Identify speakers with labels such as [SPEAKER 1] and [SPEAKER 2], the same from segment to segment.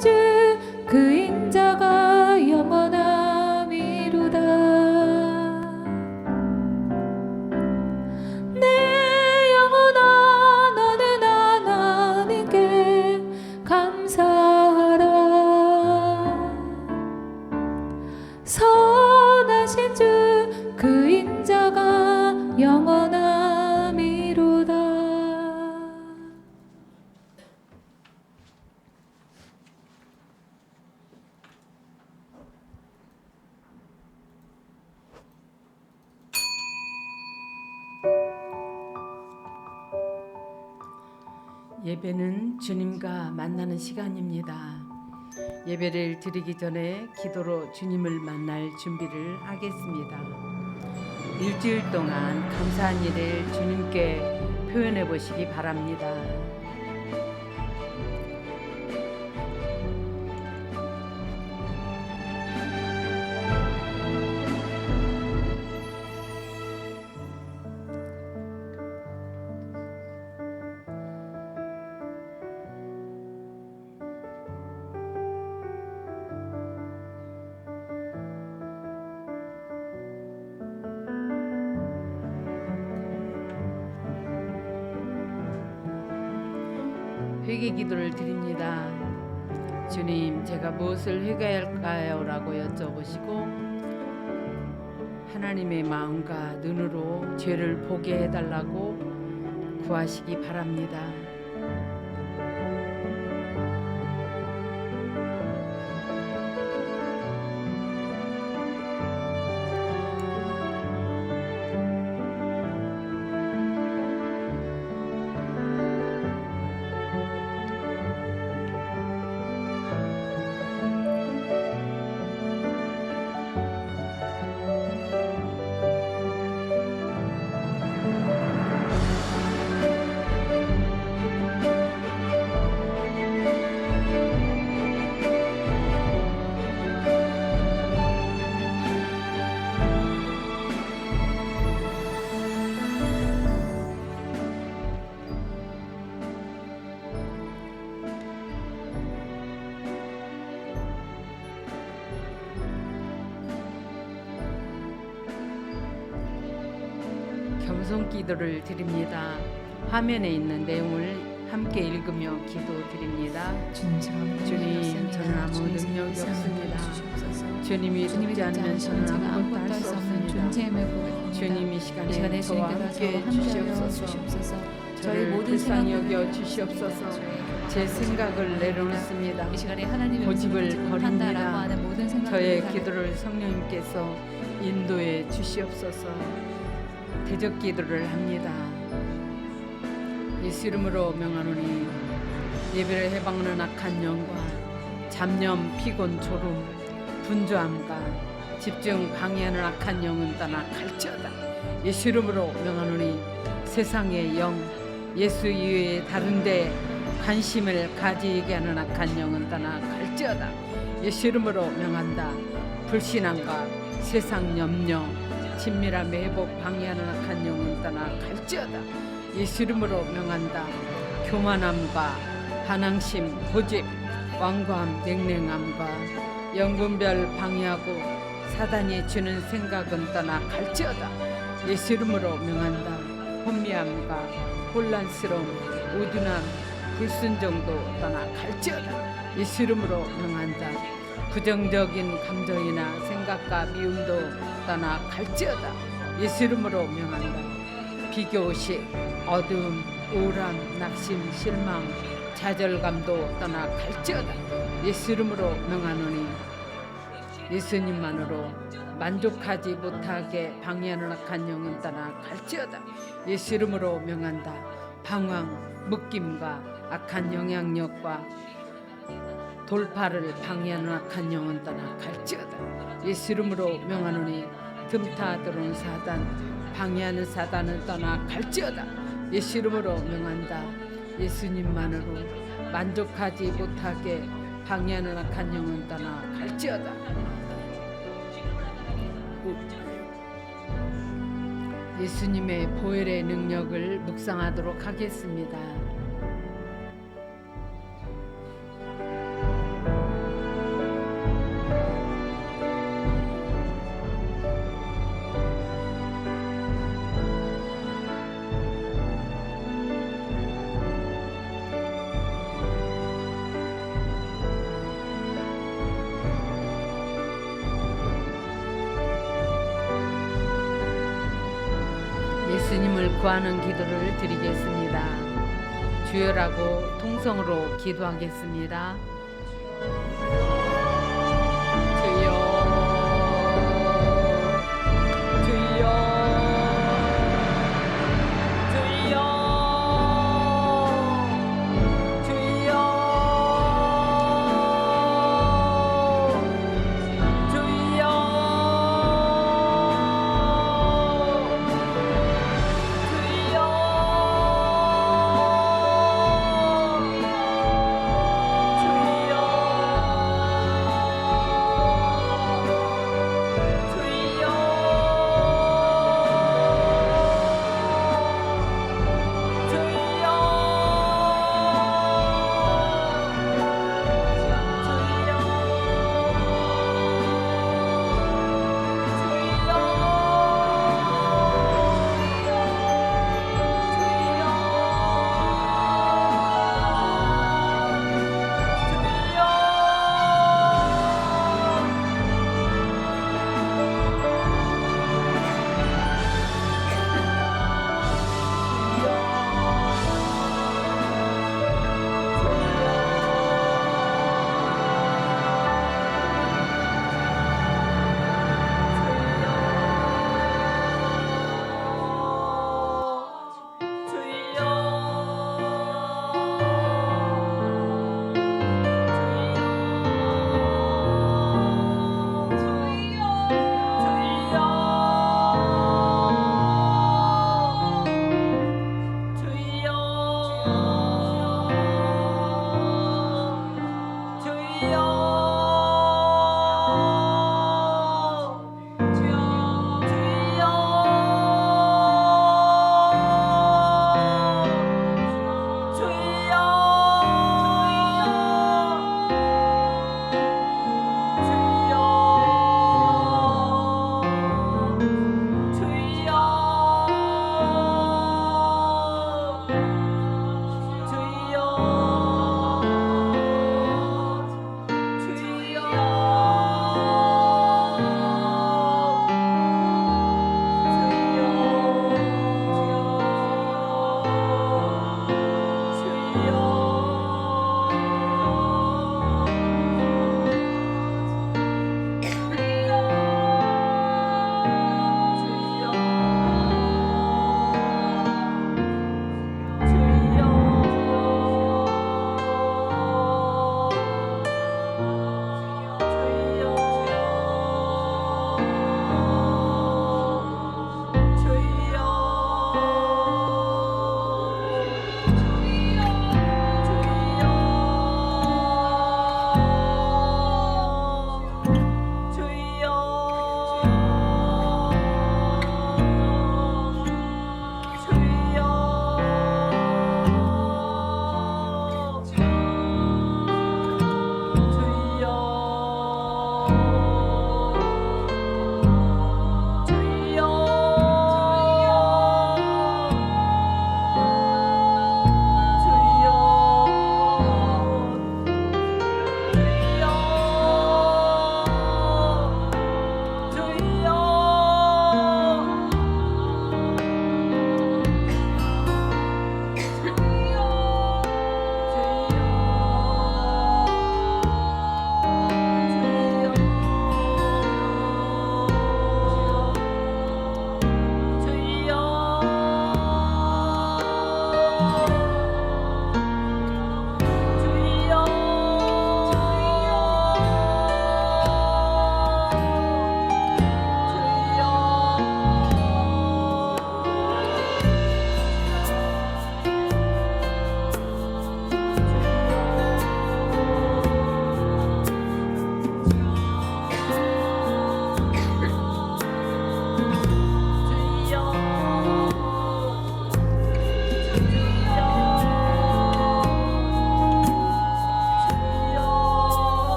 [SPEAKER 1] 주 그 인자가 영원함이로다. 내 영혼아 너는 하나님께 감사하라. 선하신 주 그 인자가 영원함이로다.
[SPEAKER 2] 예배는 주님과 만나는 시간입니다. 예배를 드리기 전에 기도로 주님을 만날 준비를 하겠습니다. 일주일 동안 감사한 일을 주님께 표현해 보시기 바랍니다. 회개 기도를 드립니다. 주님, 제가 무엇을 회개할까요? 라고 여쭤보시고 하나님의 마음과 눈으로 죄를 보게 해달라고 구하시기 바랍니다. 겸손 기도를 드립니다. 화면에 있는 내용을 함께 읽으며 기도 드립니다. 주님, 저는 아무 능력이 없습니다. 주님이 돕지 않으면 저는 아무것도 할 수 없습니다. 주님, 이 시간에 저와 함께 주시옵소서. 저를 모든 불쌍히 여겨 주시옵소서. 제 생각을 내려놓습니다. 고집을 버립니다. 저의 기도를 성령님께서 인도해 주시옵소서. 대적 기도를 합니다. 예수 이름으로 명하노니 예배를 해방하는 악한 영과 잡념, 피곤, 졸음, 분주함과 집중 방해하는 악한 영은 떠나 갈지어다. 예수 이름으로 명하노니 세상의 영, 예수 이외에 다른 데 관심을 가지게 하는 악한 영은 떠나 갈지어다. 예수 이름으로 명한다. 불신앙과 세상 염려, 친밀함 회복 방해하는 악한 영은 떠나 갈지어다. 예수 이름으로 명한다. 교만함과 반항심, 고집, 완고함, 냉랭함과 영분별 방해하고 사단이 주는 생각은 떠나 갈지어다. 예수 이름으로 명한다. 혼미함과 혼란스러움, 우둔함, 불순종도 떠나 갈지어다. 예수 이름으로 명한다. 부정적인 감정이나 생각과 미움도 떠나 갈지어다. 예수 이름으로 명한다. 비교의식, 어두움, 우울함, 낙심, 실망, 좌절감도 떠나 갈지어다. 예수 이름으로 명하노니 예수님만으로 만족하지 못하게 방해하는 악한 영은 떠나 갈지어다. 예수 이름으로 명한다. 방황, 묶임과 악한 영향력과 돌파를 방해하는 악한 영은 떠나 갈지어다. 예수 이름으로 명하노니 틈타 들어온 사단, 방해하는 사단은 떠나 갈지어다. 예수 이름으로 명한다. 예수님만으로 만족하지 못하게 방해하는 악한 영은 떠나 갈지어다. 예수님의 보혈의 능력을 묵상하도록 하겠습니다. 예수님을 구하는 기도를 드리겠습니다. 주여라고 통성으로 기도하겠습니다. 주여, 주여, 주여, 주여, 주여,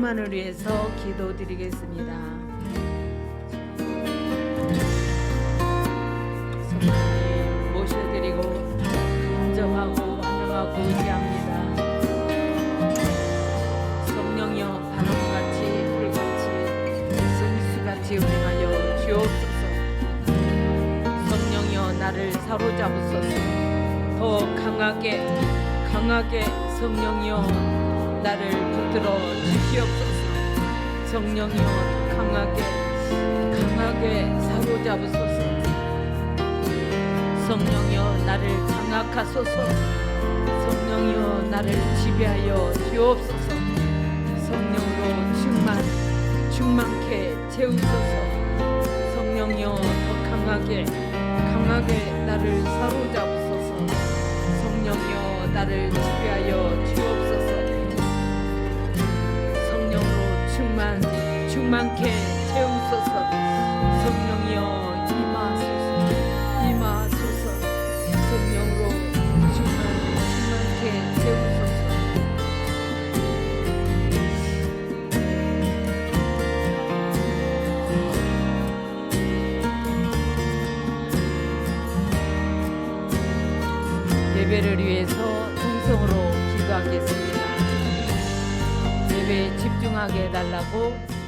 [SPEAKER 2] 충만을 위해서 기도드리겠습니다. 성령님 모셔드리고 인정하고 환영하고 의지합니다. 성령이여 바람같이 불같이 승수같이 운행하여 주옵소서. 성령이여 나를 사로잡으소서. 더 강하게 성령이여 나를 붙들어 주시옵소서. 성령이여 강하게 사로잡으소서. 성령이여 나를 장악하소서. 성령이여 나를 지배하여 주옵소서. 성령으로 충만케 채우소서. 성령이여 더 강하게 나를 사로잡으소서. 성령이여 나를 지배하여 주옵소서. 성령으로 충만케 채우소서. 성령이여 임하소서. 성령으로 충만케 채우소서. 예배를 위해서 통성으로 기도하겠습니다. 예배에 집중하게 해달라고,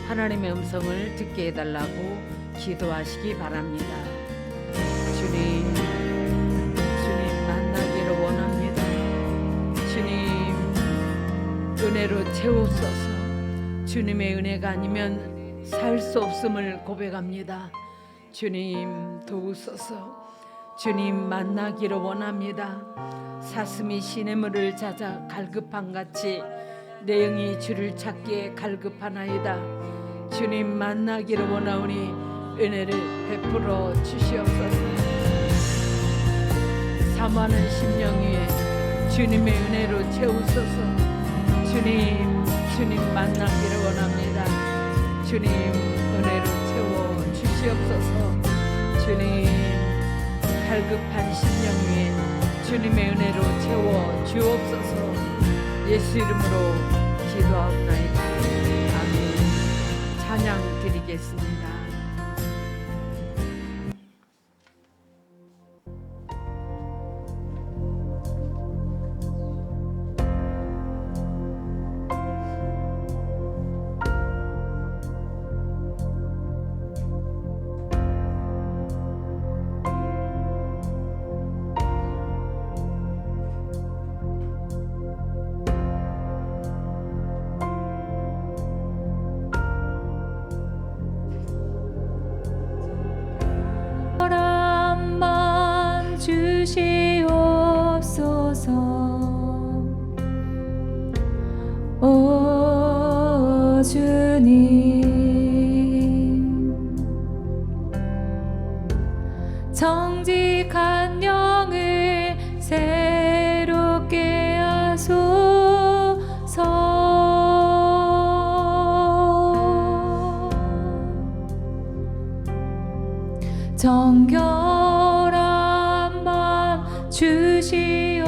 [SPEAKER 2] 하나님의 음성을 듣게 해달라고 기도하시기 바랍니다. 주님 만나기를 원합니다. 주님 은혜로 채우소서. 주님의 은혜가 아니면 살 수 없음을 고백합니다. 주님 도우소서. 주님 만나기를 원합니다. 사슴이 시냇물을 찾아 갈급함같이 내 영이 주를 찾기에 갈급하나이다. 주님 만나기를 원하오니 은혜를 베풀어 주시옵소서. 사모하는 심령 위에 주님의 은혜로 채우소서. 주님 만나기를 원합니다. 주님 은혜로 채워 주시옵소서. 주님 갈급한 심령 위에 주님의 은혜로 채워 주옵소서. 예수 이름으로 기도하옵나이다. 아멘. 찬양 드리겠습니다.
[SPEAKER 1] 사랑만 주시옵소서. 오 주님, 정직한 영을 새롭게 하소서. 정결한 맘 주시옵소서.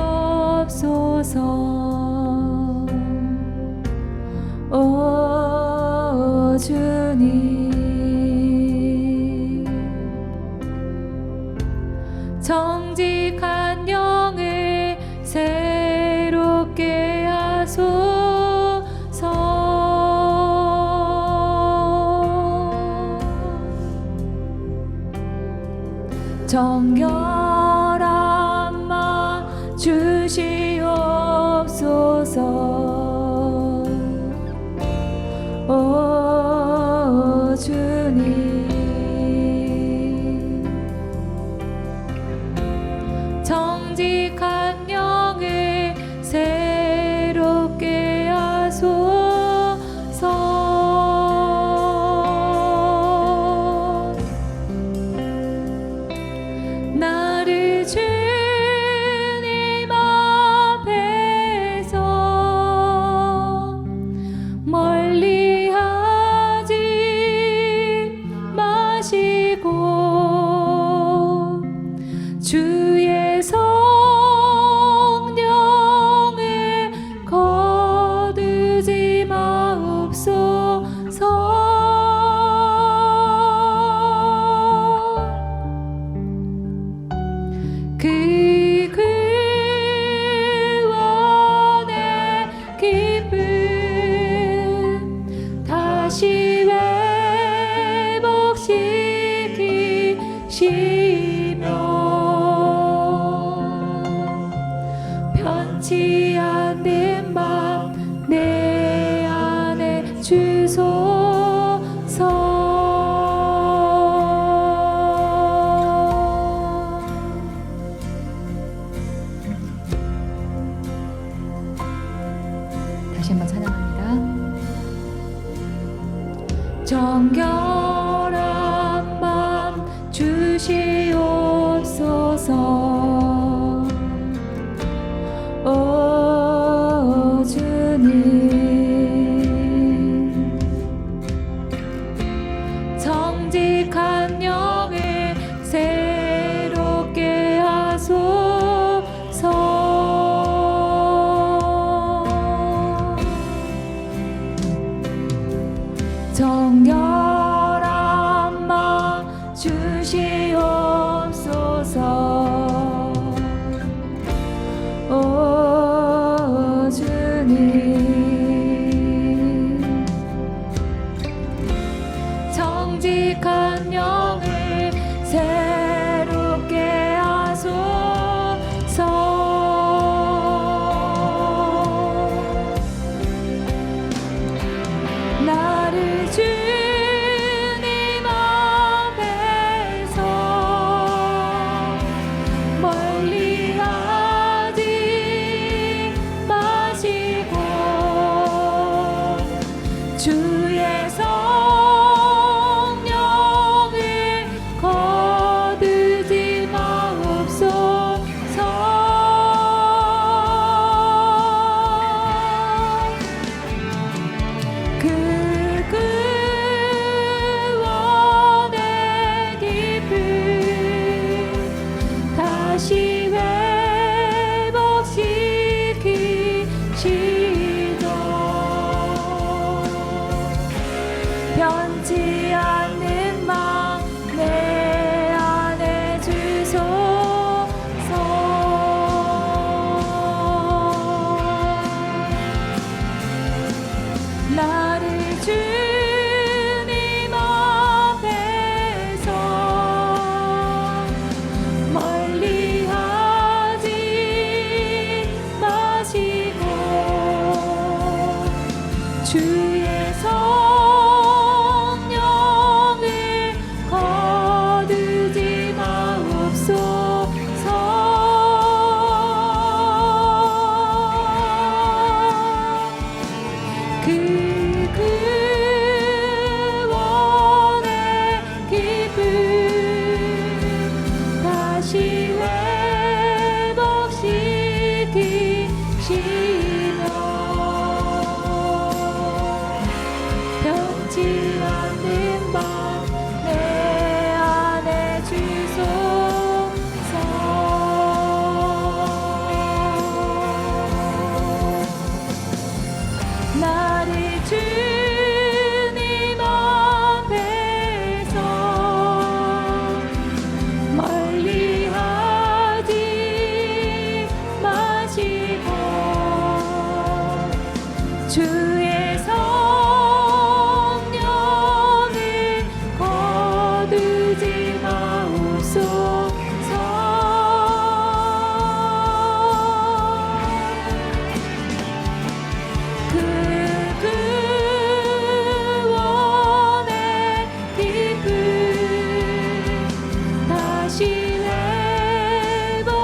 [SPEAKER 1] 오 주님, 정직한 영을 새롭게 하소서. 정결한 맘 주시옵소서. 오 주님, 정직한 영을 새롭게 하소서. 나를 주님 앞에서 멀리하게 그 구원의 기쁨 다시 회복시키시며 변치 않는 맘 내 안에 주소서. 다시 한번 찬양합니다. 정결한 맘 주시옵소서. 오 주님, 정직한 영을 새롭게 하소서. 정결한 맘 주시옵소서. 오 주님, 정직한 영을 새롭게 하소서. 나를 주님 앞에서 멀리하지 마시고 주의 성령을 거두지 마옵소서. 그 구원의 기쁨 다시 회복시키시며 변치 않는 맘 내 안에 주소서. 나를 주님 앞에서 멀리하지 마시고 주의 성령을 거두지 마옵소서. 그 구원의 기쁨 다시 회복시키시며 변치 않는 맘 내 안에 주소서. 나를 주님 앞에서 멀리하지 마시고 주의 성령을 거두지 마옵소서. 그 구원의 기쁨 다시 회복시키시며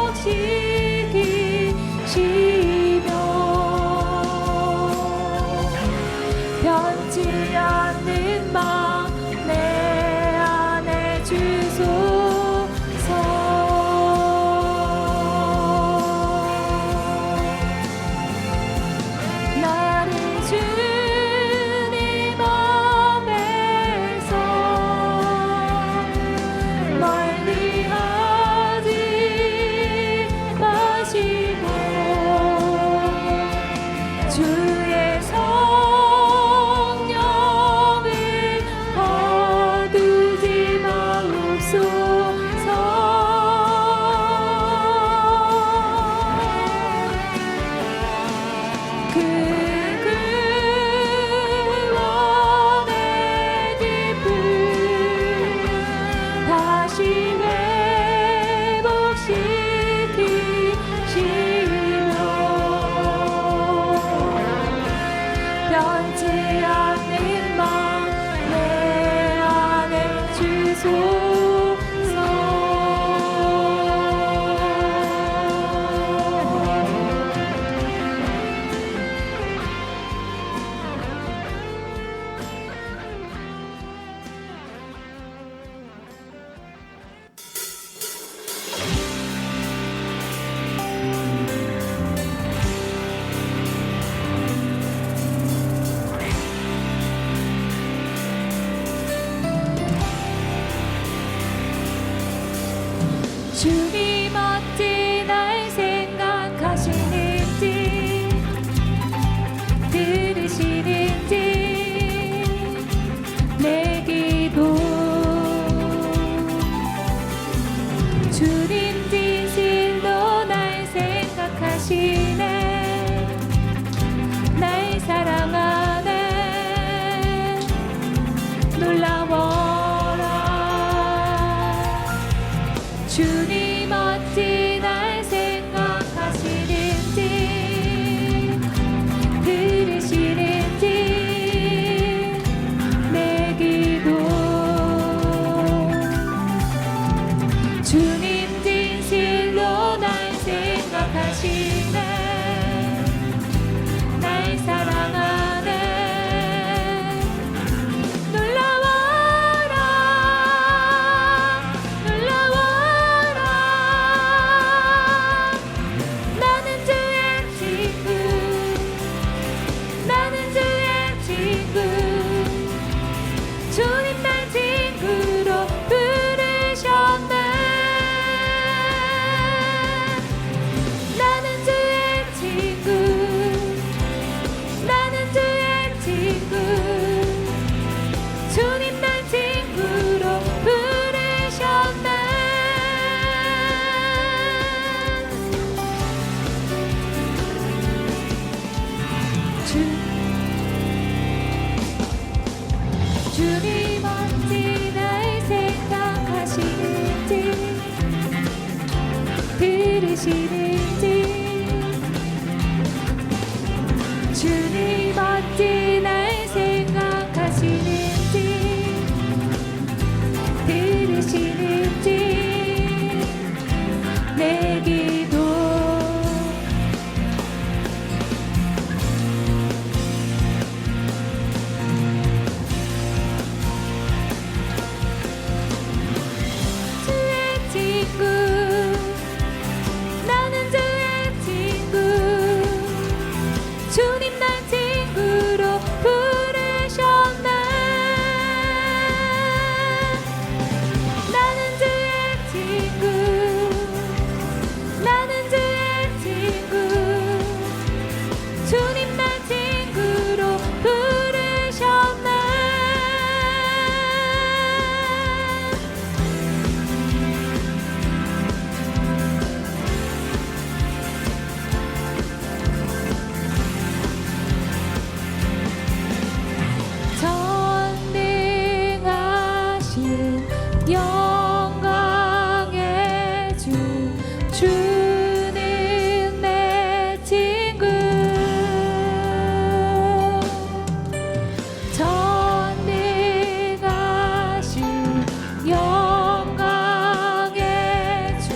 [SPEAKER 1] 변치 않는 맘 내 안에 주소서. 나를 주님 앞에서 멀리하지 주님 어찌 날 생각하시는지 들으시는지 내 기도 주님 진실로 날 생각하시네 날 사랑하네 놀라워라 주님 어찌 날 생각하시는지 들으시는지 내 기도 주님 진실로 날 생각하시네 날 사랑하네 놀라워라 놀라워라 나는 주의 친구 나는 주의 친구 주님 날 친구로 부르셨네 나는 주의 친구 나는 주의 친구 주님 날 친구로 부르셨네 주님 어찌 날 생각하시는지 들으시는지 주님 어찌 날 생각하시는지 들으시는지 내 기도 주의 친구 나는 주의 친구 주님 날 친구로 부르셨네 나는 주의 친구 나는 주의 친구 주님 날 친구로 부르셨네 전능하신 영광의 주 주는 내 친구 전능하신 영광의 주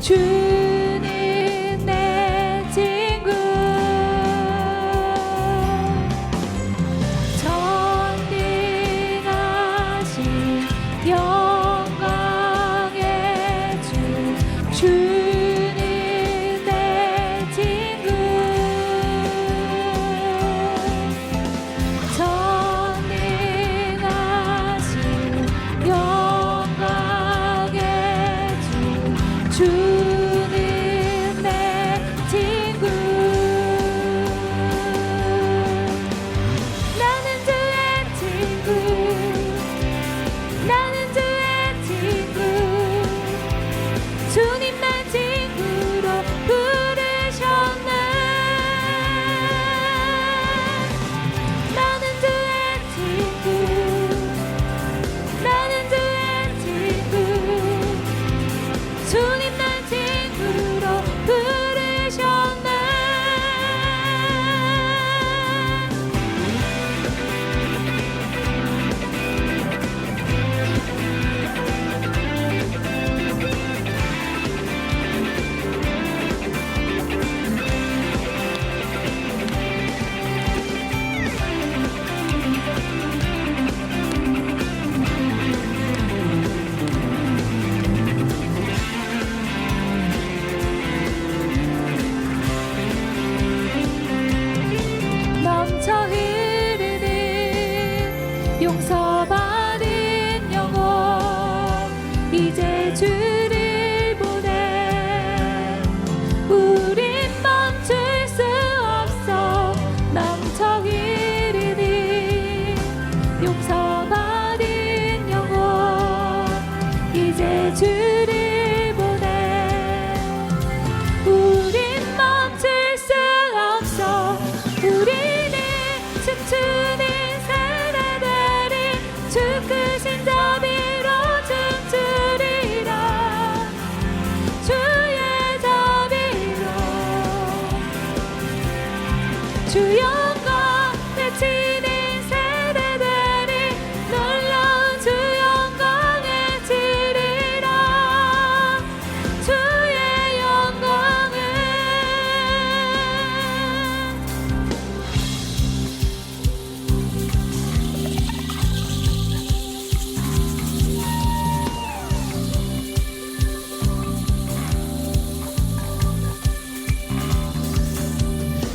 [SPEAKER 1] 주는 내 친구 전능하신 영광의 주 주는 내 친구 전능하신 영광의 주 주는 내 친구 나는 주의 친구 나는 주의 친구 주님 날 친구로 부르셨네 나는 주의 친구 나는 주의 친구 주님 날 친구로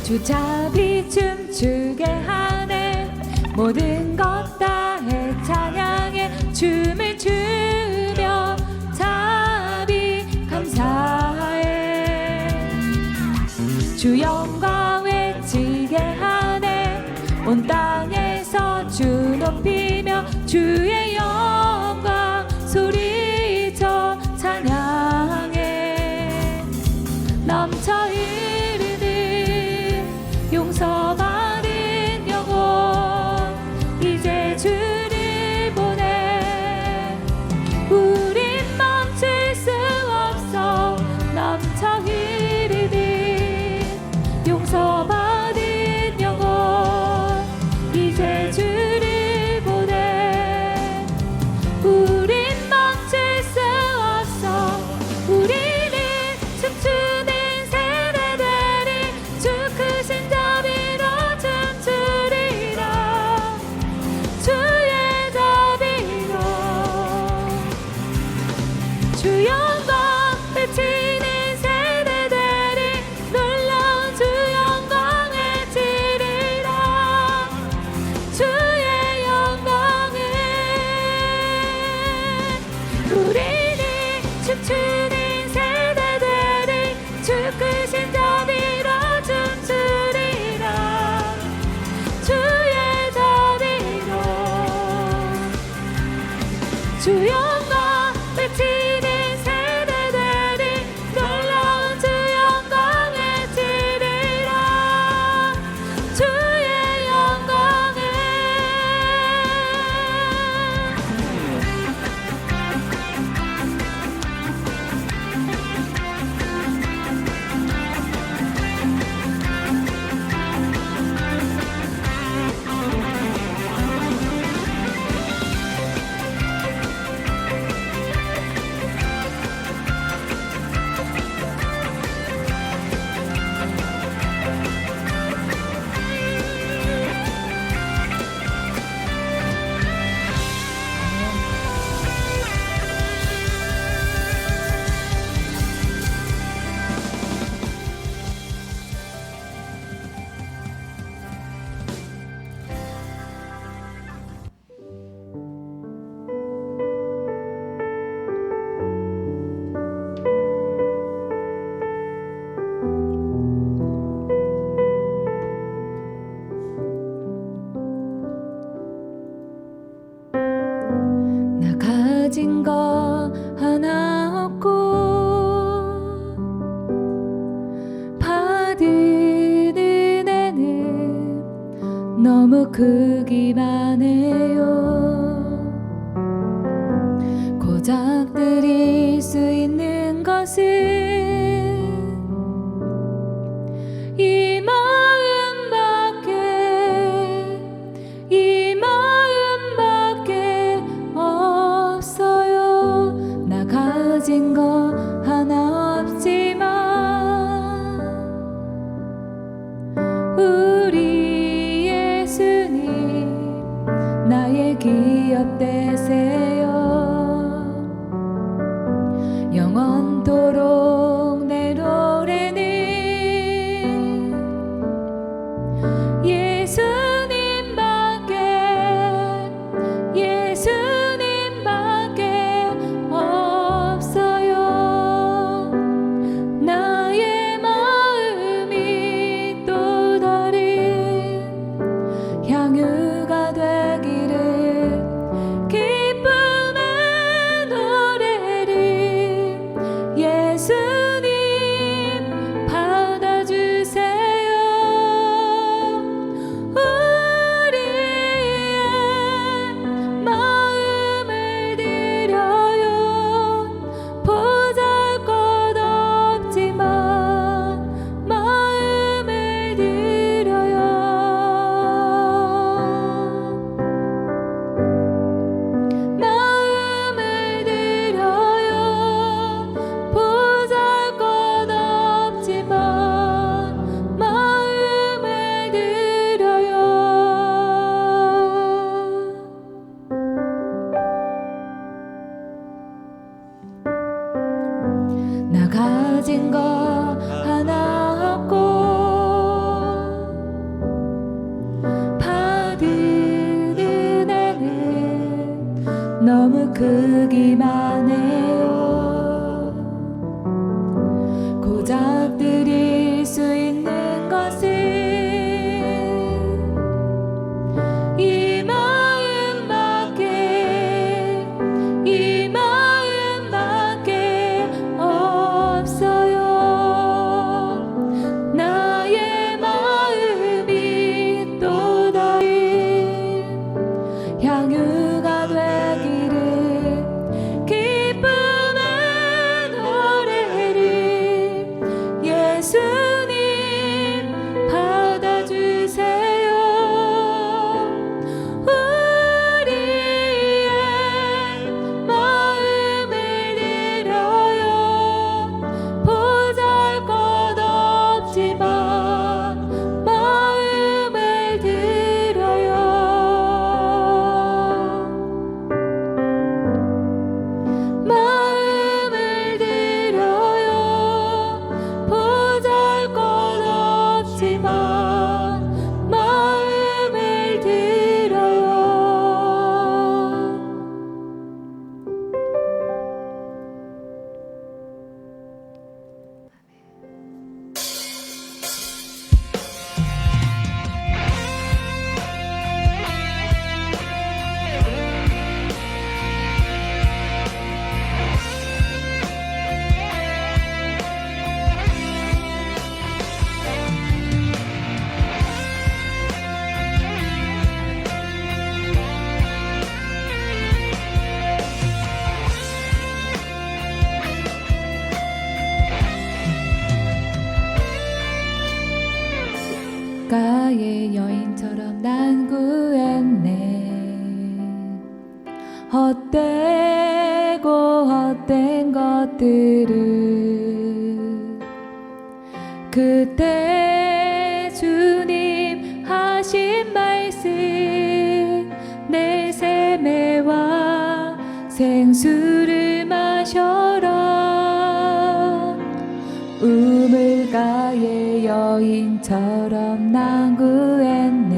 [SPEAKER 1] 주잡이 춤추게 하네 모든 것 다해 찬양해 춤을 추며 자비 감사해 주 영광 외치게 하네 온 땅에서 주 높이며 주의 영광 소리쳐 찬양해 넘쳐 흐르는 용서받은 영혼 이제 주를 보내 우린 멈출 수 없어 넘쳐 흐르는 용서받은 영혼 이제 주를 보내 우린 멈출 수 없어 우리는 춤추는 세대들이 주 크신 자비로 춤추리라 주의 자비로 주 영광 외치는 세대들이 놀라운 주 영광 외치리라 주의 영광을 우리는 춤추는 세대들이 주 크신 자비로 춤추리라 주의 자비로 주 영광 외치는 세대들이 놀라운 주 영광 외치리라 주의 영광을 나 가진 거 하나 없고 받은 은혜는 너무 크기만 해요 고작 드릴 수 있는 것은 이 마음밖에 없어요 나 가진 거 하나 없지만 우리 예수님 나의 기업 되세요 영원토록 내 노래는 예수님밖에 없어요 나의 마음이 또 다른 향유가 되기를 기쁨의 노래를 예수님 받아주세요 우리의 마음을 드려요 보잘것없지만 마음을 드려요 마음을 드려요 보잘것없지만 마음을 드려요 나 가진 거 하나 없고 우물가의 여인처럼 난 구했네. 헛되고 헛된 것들을 그때 주님 하신 말씀 내 세매와 생수를 마셔라. 우물가의 여인처럼 난 구했네.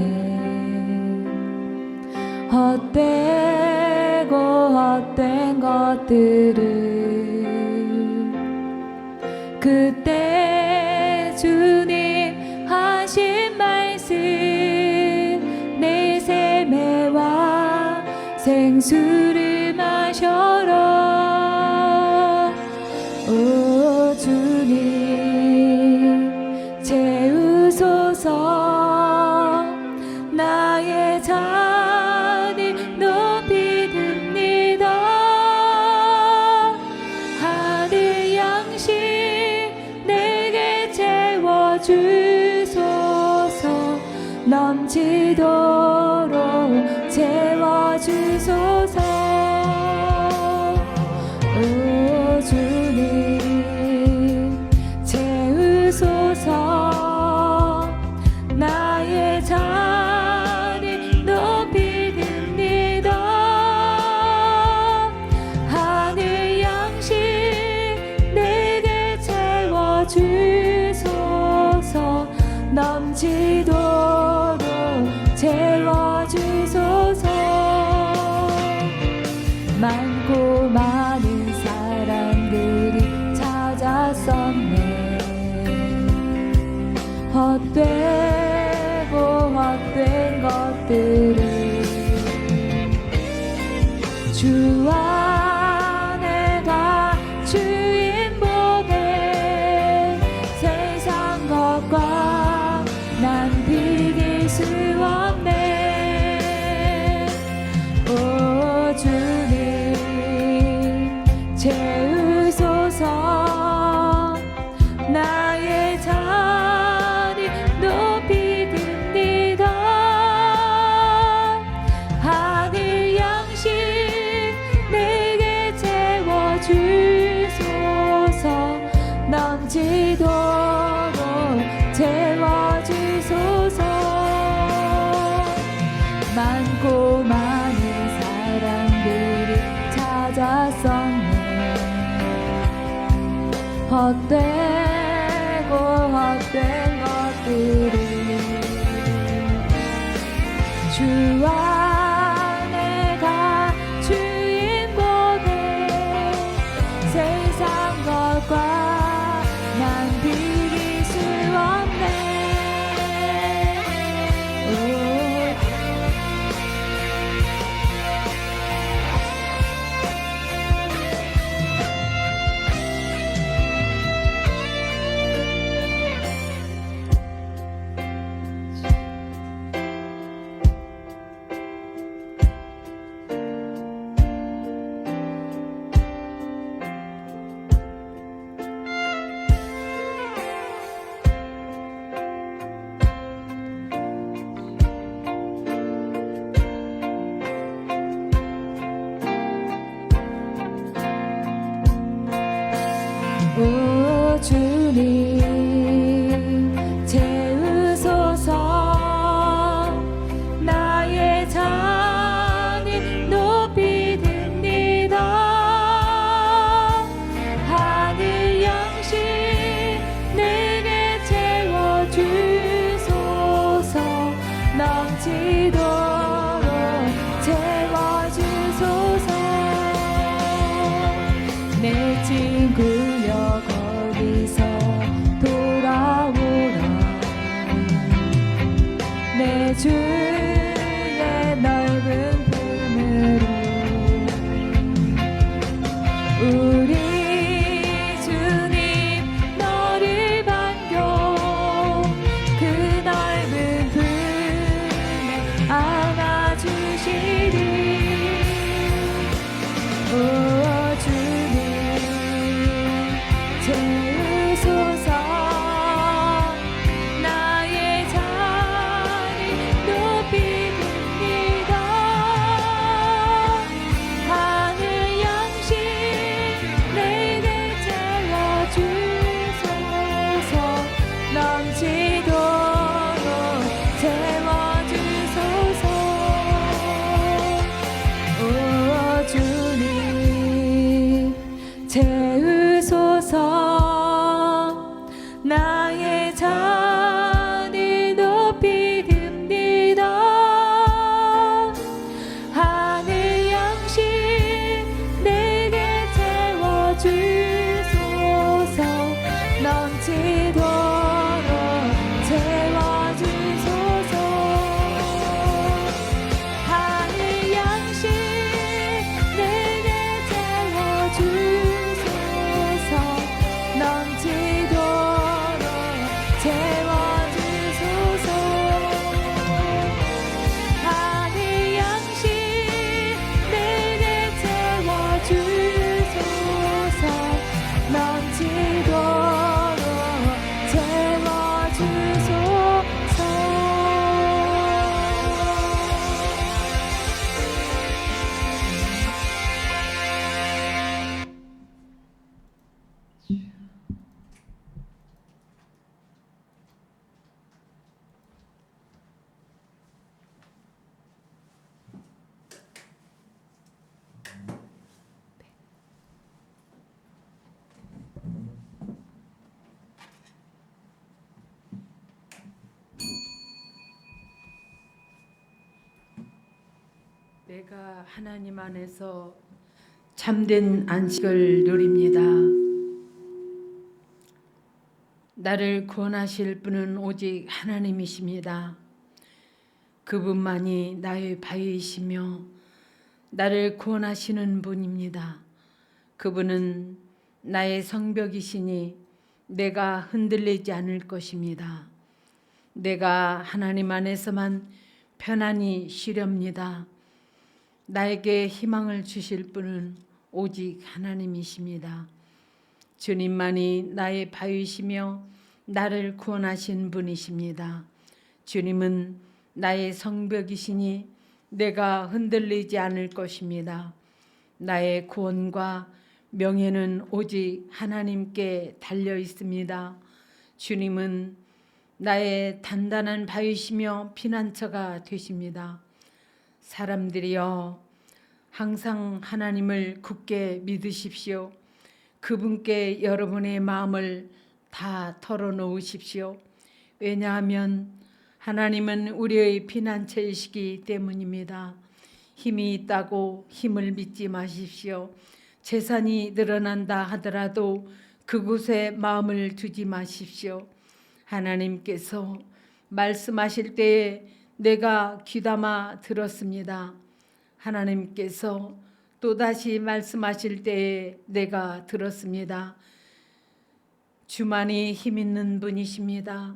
[SPEAKER 1] 헛되고 헛된 것들을 그때 주님 하신 말씀 내 세매와 생수를 마셔라. 오 주님 채우소서. 나의 잔이 높이 듭니다. 하늘 양식 내게 채워주소서. 넘치도록 채워주소서. 오 주님 채우소서. 나의 잔이 높이 듭니다. 하늘 양식 내게 채워주소서. 넘치도록 채워주소서. 많고 많은 사람들이 찾았었네. 헛되고 헛된 것들을 주 안에가 주인 보내. 세상 것과 난 비길 수 없네. 오 주님 채우소서. 나의 잔이 높이 듭니다. 하늘 양식 내게 채워주소서. 넘치도록 채워주소서. 많고 많은 사람들이 찾았었네. 헛되고 헛된 것들을 주 안에가 주인 보내. 세상 것과 난 비길 수 없네. 오 주님 채우소서. 나의 잔이 높이 듭니다. 하늘 양식 내게 채워주소서. 넘치도록 채워주소서. 내 친구여 거기서 돌아오라. 내 주의 넓은 품으로 우리 주님 너를 반겨 그 넓은 품에 안아주시리. 오 주님 채우소서. 나의 잔 나의 잔을 높이 듭니다. 하늘 양식 내게 채워주소서. 넘치도록 채워주소서. 하늘 양식 내게 채워주소서. 넘치도록 채워주소서. 하늘 양식 내게 채워주소서. 넘치도록 채워주소서.
[SPEAKER 2] 내가 하나님 안에서 참된 안식을 누립니다. 나를 구원하실 분은 오직 하나님이십니다. 그분만이 나의 바위이시며 나를 구원하시는 분입니다. 그분은 나의 성벽이시니 내가 흔들리지 않을 것입니다. 내가 하나님 안에서만 편안히 쉬렵니다. 나에게 희망을 주실 분은 오직 하나님이십니다. 주님만이 나의 바위시며 나를 구원하신 분이십니다. 주님은 나의 성벽이시니 내가 흔들리지 않을 것입니다. 나의 구원과 명예는 오직 하나님께 달려 있습니다. 주님은 나의 단단한 바위시며 피난처가 되십니다. 사람들이여, 항상 하나님을 굳게 믿으십시오. 그분께 여러분의 마음을 다 털어놓으십시오. 왜냐하면 하나님은 우리의 피난처이시기 때문입니다. 힘이 있다고 힘을 믿지 마십시오. 재산이 늘어난다 하더라도 그곳에 마음을 두지 마십시오. 하나님께서 말씀하실 때에 내가 귀담아 들었습니다. 하나님께서 또다시 말씀하실 때에 내가 들었습니다. 주만이 힘 있는 분이십니다.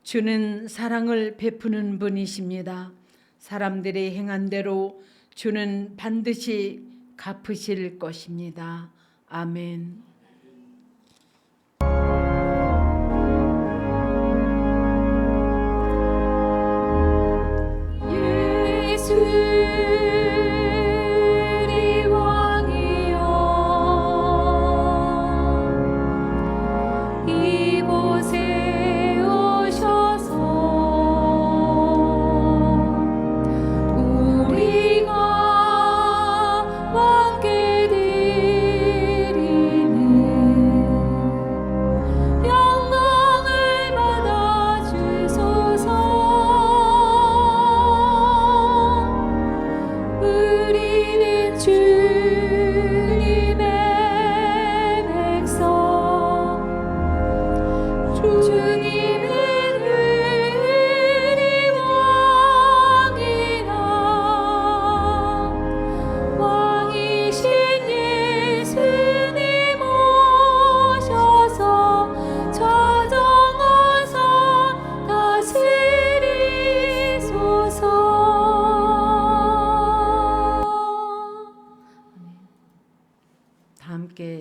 [SPEAKER 2] 주는 사랑을 베푸는 분이십니다. 사람들이 행한 대로 주는 반드시 갚으실 것입니다. 아멘.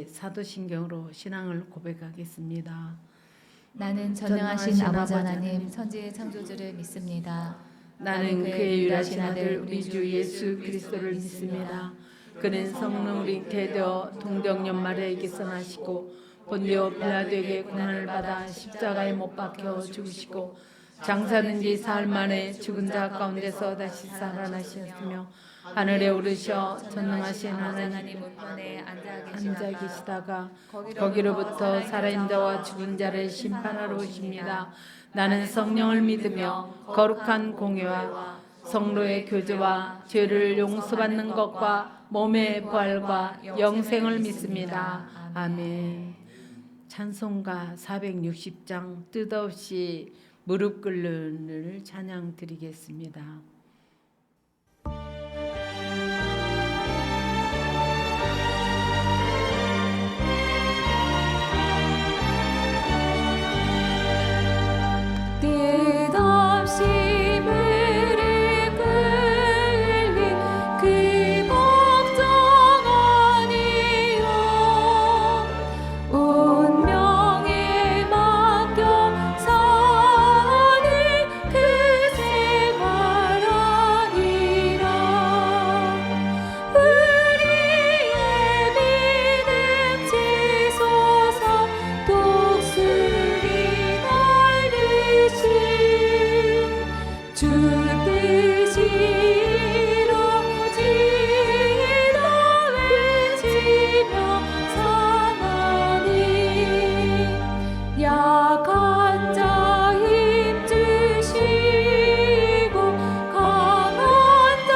[SPEAKER 2] 사도신경으로 신앙을 고백하겠습니다.
[SPEAKER 1] 나는 전능하신 아버지 하나님 천지의 창조주를 믿습니다.
[SPEAKER 2] 나는 그의 유일하신 아들 우리 주 예수 그리스도를 믿습니다. 그는 성령 우리께 되어 동정 연말에게서 나시고 본디오 빌라도에게 고난을 받아 십자가에 못 박혀 죽으시고 장사된 지 사흘 만에 죽은 자 가운데서 다시 살아나셨으며 하늘에 오르셔 전능하신 하나님
[SPEAKER 1] 하나님 우편에 앉아
[SPEAKER 2] 앉아 계시다가
[SPEAKER 1] 거기로부터
[SPEAKER 2] 거기로부터 살아있는 자와 죽은 자를 심판하러 오십니다. 나는 성령을 믿으며 거룩한 공예와 성도의 교제와 죄를 용서받는 것과 몸의 부활과 영생을 믿습니다. 아멘. 찬송가 460장 뜻없이 무릎 꿇는을 찬양 드리겠습니다.
[SPEAKER 1] 뜻없이 무릎 꿇는 그 목적 아니요 운명에 맡겨 사는 그 생활 아니라 우리의 믿음 지소서 독수리 날듯이 주 뜻이 이루어지다 외치며 사나니 약한 자 힘주시고 강한 자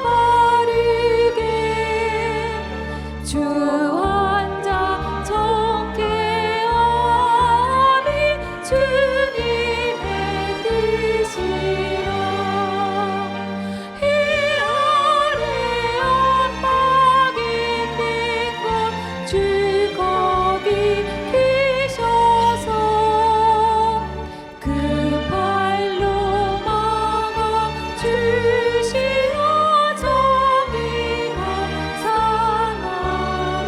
[SPEAKER 1] 바르게 주한 자 정케하니 주님의 뜻이라 이 아래 압박이 된 주 거기 계셔서 그 발로 막아 주시어 정의가 상하니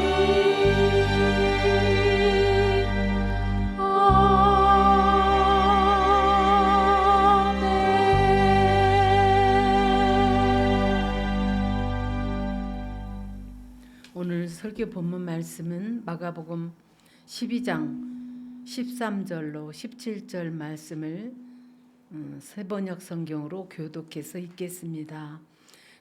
[SPEAKER 2] 오늘 설교 본문 말씀은 마가복음 12장 13절로 17절 말씀을 세번역 성경으로 교독해서 읽겠습니다.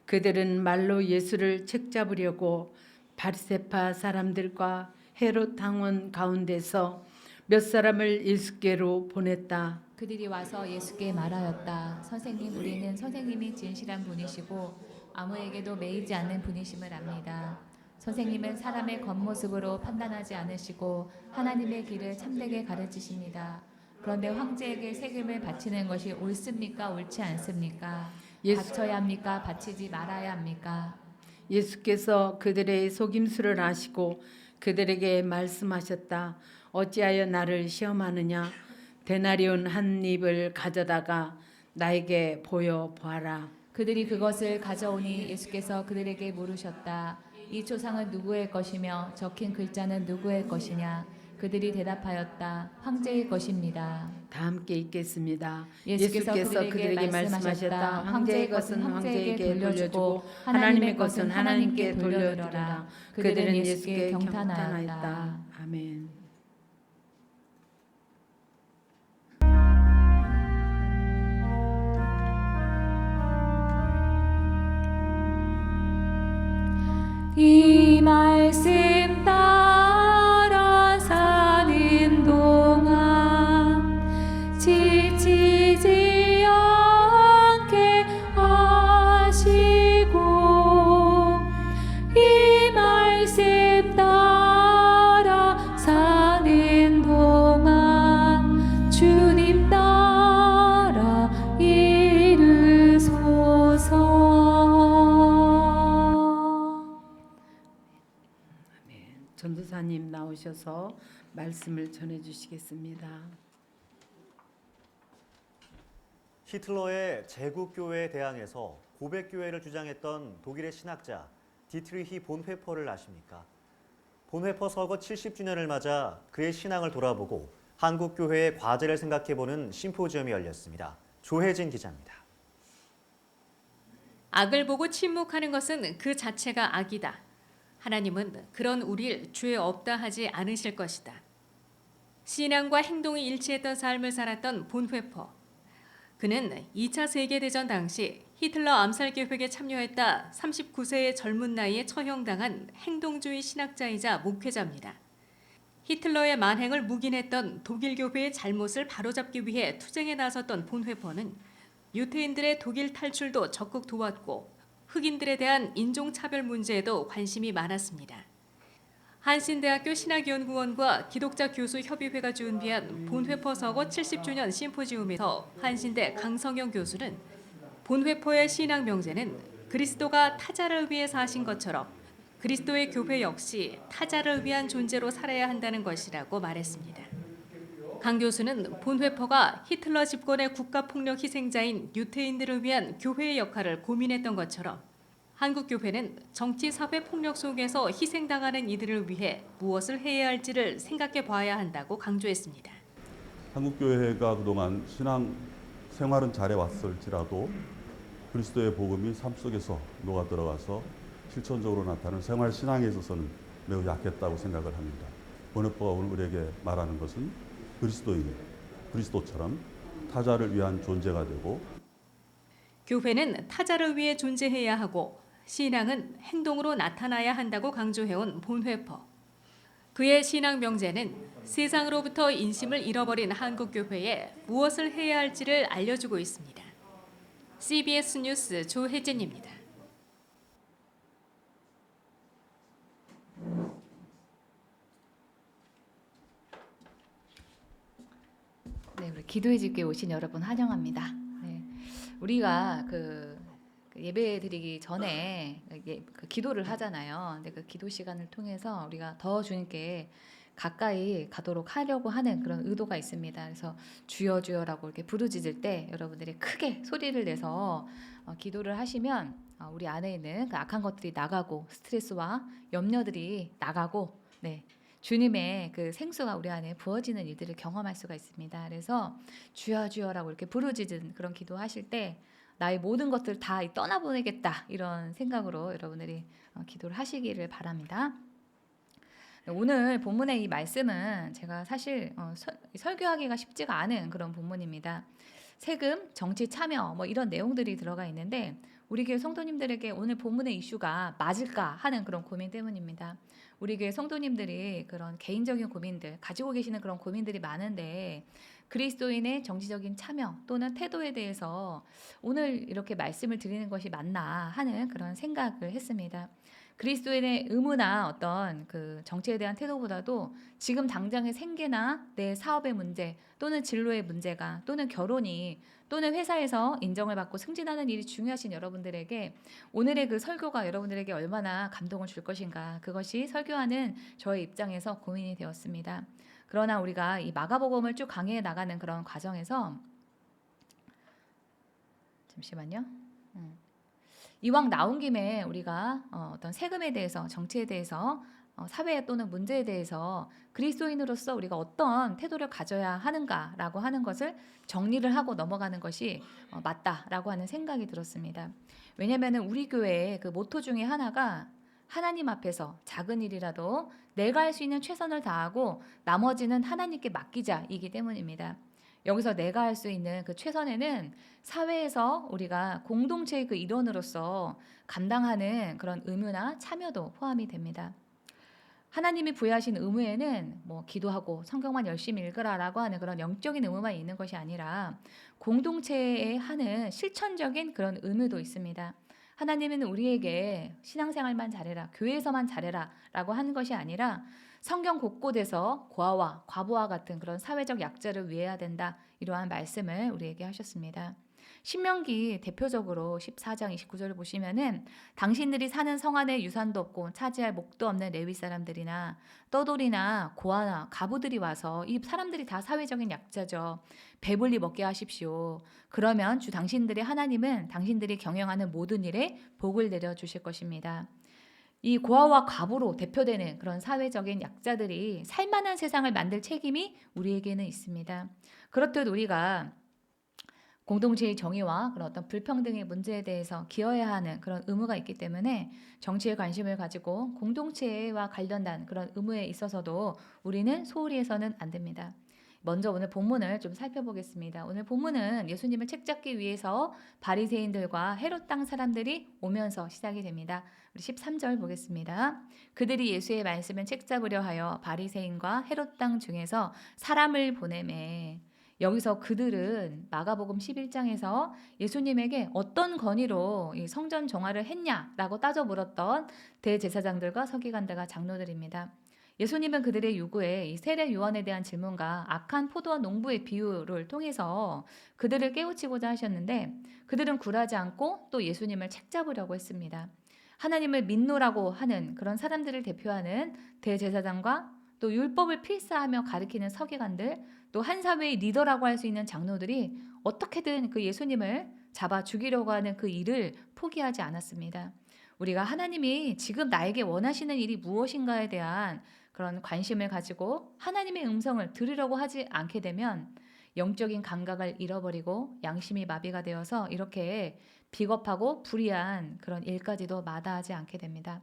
[SPEAKER 2] 그들은 말로 예수를 책잡으려고 바리새파 사람들과 헤롯 당원 가운데서 몇 사람을 예수께로 보냈다.
[SPEAKER 1] 그들이 와서 예수께 말하였다. 선생님, 우리는 선생님이 진실한 분이시고 아무에게도 매이지 않는 분이심을 압니다. 선생님은 사람의 겉모습으로 판단하지 않으시고 하나님의 길을 참되게 가르치십니다. 그런데 황제에게 세금을 바치는 것이 옳습니까? 옳지 않습니까? 바쳐야 합니까? 바치지 말아야 합니까?
[SPEAKER 2] 예수께서 그들의 속임수를 아시고 그들에게 말씀하셨다. 어찌하여 나를 시험하느냐? 데나리온 한 입을 가져다가 나에게 보여 보아라.
[SPEAKER 1] 그들이 그것을 가져오니 예수께서 그들에게 물으셨다. 이 초상은 누구의 것이며 적힌 글자는 누구의 것이냐? 그들이 대답하였다. 황제의 것입니다.
[SPEAKER 2] 다 함께 읽겠습니다.
[SPEAKER 1] 예수께서 그들에게 말씀하셨다. 황제의 것은 황제에게 돌려주고 하나님의 것은 하나님께 돌려드리라. 그들은 예수께 경탄하였다.
[SPEAKER 2] 아멘.
[SPEAKER 1] 이 말씀 따라 사는 동안 지치지 않게 하시고 이 말씀 따라 사는 동안 주님 따라 이르소서.
[SPEAKER 2] 전도사님 나오셔서 말씀을 전해 주시겠습니다.
[SPEAKER 3] 히틀러의 제국교회에 대항해서 고백교회를 주장했던 독일의 신학자 디트리히 본회퍼를 아십니까? 본회퍼 서거 70주년을 맞아 그의 신앙을 돌아보고 한국교회의 과제를 생각해보는 심포지엄이 열렸습니다. 조혜진 기자입니다.
[SPEAKER 4] 악을 보고 침묵하는 것은 그 자체가 악이다. 하나님은 그런 우리를 죄 없다 하지 않으실 것이다. 신앙과 행동이 일치했던 삶을 살았던 본회퍼. 그는 2차 세계대전 당시 히틀러 암살 계획에 참여했다 39세의 젊은 나이에 처형당한 행동주의 신학자이자 목회자입니다. 히틀러의 만행을 묵인했던 독일 교회의 잘못을 바로잡기 위해 투쟁에 나섰던 본회퍼는 유태인들의 독일 탈출도 적극 도왔고 흑인들에 대한 인종차별 문제에도 관심이 많았습니다. 한신대학교 신학연구원과 기독자교수협의회가 준비한 본회퍼 서거 70주년 심포지움에서 한신대 강성영 교수는 본회퍼의 신앙 명제는 그리스도가 타자를 위해 사신 것처럼 그리스도의 교회 역시 타자를 위한 존재로 살아야 한다는 것이라고 말했습니다. 강 교수는 본회퍼가 히틀러 집권의 국가폭력 희생자인 유태인들을 위한 교회의 역할을 고민했던 것처럼 한국 교회는 정치 사회 폭력 속에서 희생당하는 이들을 위해 무엇을 해야 할지를 생각해 봐야 한다고 강조했습니다.
[SPEAKER 5] 한국 교회가 그동안 신앙 생활은 잘해왔을지라도 그리스도의 복음이 삶 속에서 녹아 들어가서 실천적으로 나타나는 생활 신앙에 있어서는 매우 약했다고 생각을 합니다. 본회퍼가 오늘 우리에게 말하는 것은 그리스도처럼 타자를 위한 존재가 되고
[SPEAKER 4] 교회는 타자를 위해 존재해야 하고 신앙은 행동으로 나타나야 한다고 강조해온 본회퍼. 그의 신앙 명제는 세상으로부터 인심을 잃어버린 한국 교회에 무엇을 해야 할지를 알려주고 있습니다. CBS 뉴스 조혜진입니다.
[SPEAKER 1] 네, 우리 기도의 집에 오신 여러분 환영합니다. 네, 우리가 그 예배 드리기 전에 그 기도를 하잖아요. 근데 그 기도 시간을 통해서 우리가 더 주님께 가까이 가도록 하려고 하는 그런 의도가 있습니다. 그래서 주여 주여라고 이렇게 부르짖을 때 여러분들이 크게 소리를 내서 기도를 하시면 우리 안에 있는 그 악한 것들이 나가고 스트레스와 염려들이 나가고 네. 주님의 그 생수가 우리 안에 부어지는 일들을 경험할 수가 있습니다. 그래서 주여 주여라고 이렇게 부르짖은 그런 기도하실 때 나의 모든 것들을 다 떠나보내겠다 이런 생각으로 여러분들이 기도를 하시기를 바랍니다. 오늘 본문의 이 말씀은 제가 사실 설교하기가 쉽지가 않은 그런 본문입니다. 세금, 정치 참여 뭐 이런 내용들이 들어가 있는데 우리 교회 성도님들에게 오늘 본문의 이슈가 맞을까 하는 그런 고민 때문입니다. 우리 교회 성도님들이 그런 개인적인 고민들 가지고 계시는 그런 고민들이 많은데 그리스도인의 정치적인 참여 또는 태도에 대해서 오늘 이렇게 말씀을 드리는 것이 맞나 하는 그런 생각을 했습니다. 그리스도인의 의무나 어떤 그 정치에 대한 태도보다도 지금 당장의 생계나 내 사업의 문제 또는 진로의 문제가 또는 결혼이 또는 회사에서 인정을 받고 승진하는 일이 중요하신 여러분들에게 오늘의 그 설교가 여러분들에게 얼마나 감동을 줄 것인가 그것이 설교하는 저의 입장에서 고민이 되었습니다. 그러나 우리가 이 마가복음을 쭉 강해해 나가는 그런 과정에서 잠시만요. 이왕 나온 김에 우리가 어떤 세금에 대해서 정치에 대해서 사회 또는 문제에 대해서 그리스도인으로서 우리가 어떤 태도를 가져야 하는가라고 하는 것을 정리를 하고 넘어가는 것이 맞다라고 하는 생각이 들었습니다. 왜냐하면 우리 교회의 그 모토 중에 하나가 하나님 앞에서 작은 일이라도 내가 할 수 있는 최선을 다하고 나머지는 하나님께 맡기자이기 때문입니다. 여기서 내가 할 수 있는 그 최선에는 사회에서 우리가 공동체의 그 일원으로서 감당하는 그런 의무나 참여도 포함이 됩니다. 하나님이 부여하신 의무에는 뭐 기도하고 성경만 열심히 읽으라라고 하는 그런 영적인 의무만 있는 것이 아니라 공동체에 하는 실천적인 그런 의무도 있습니다. 하나님은 우리에게 신앙생활만 잘해라, 교회에서만 잘해라 라고 하는 것이 아니라 성경 곳곳에서 고아와 과부와 같은 그런 사회적 약자를 위해야 된다. 이러한 말씀을 우리에게 하셨습니다. 신명기 대표적으로 14장 29절을 보시면은 당신들이 사는 성 안에 유산도 없고 차지할 목도 없는 레위 사람들이나 떠돌이나 고아나 가부들이 와서 이 사람들이 다 사회적인 약자죠. 배불리 먹게 하십시오. 그러면 주 당신들의 하나님은 당신들이 경영하는 모든 일에 복을 내려주실 것입니다. 이 고아와 과부로 대표되는 그런 사회적인 약자들이 살만한 세상을 만들 책임이 우리에게는 있습니다. 그렇듯 우리가 공동체의 정의와 그런 어떤 불평등의 문제에 대해서 기여해야 하는 그런 의무가 있기 때문에 정치에 관심을 가지고 공동체와 관련된 그런 의무에 있어서도 우리는 소홀히 해서는 안 됩니다. 먼저 오늘 본문을 좀 살펴보겠습니다. 오늘 본문은 예수님을 책잡기 위해서 바리새인들과 헤롯 땅 사람들이 오면서 시작이 됩니다. 우리 13절 보겠습니다. 그들이 예수의 말씀을 책잡으려 하여 바리새인과 헤롯 땅 중에서 사람을 보내매. 여기서 그들은 마가복음 11장에서 예수님에게 어떤 건의로 이 성전 정화를 했냐라고 따져 물었던 대제사장들과 서기관들과 장로들입니다. 예수님은 그들의 요구에 이 세례 요한에 대한 질문과 악한 포도원 농부의 비유를 통해서 그들을 깨우치고자 하셨는데 그들은 굴하지 않고 또 예수님을 책잡으려고 했습니다. 하나님을 믿노라고 하는 그런 사람들을 대표하는 대제사장과 또 율법을 필사하며 가리키는 서기관들, 또 한 사회의 리더라고 할 수 있는 장로들이 어떻게든 그 예수님을 잡아 죽이려고 하는 그 일을 포기하지 않았습니다. 우리가 하나님이 지금 나에게 원하시는 일이 무엇인가에 대한 그런 관심을 가지고 하나님의 음성을 들으려고 하지 않게 되면 영적인 감각을 잃어버리고 양심이 마비가 되어서 이렇게 비겁하고 불의한 그런 일까지도 마다하지 않게 됩니다.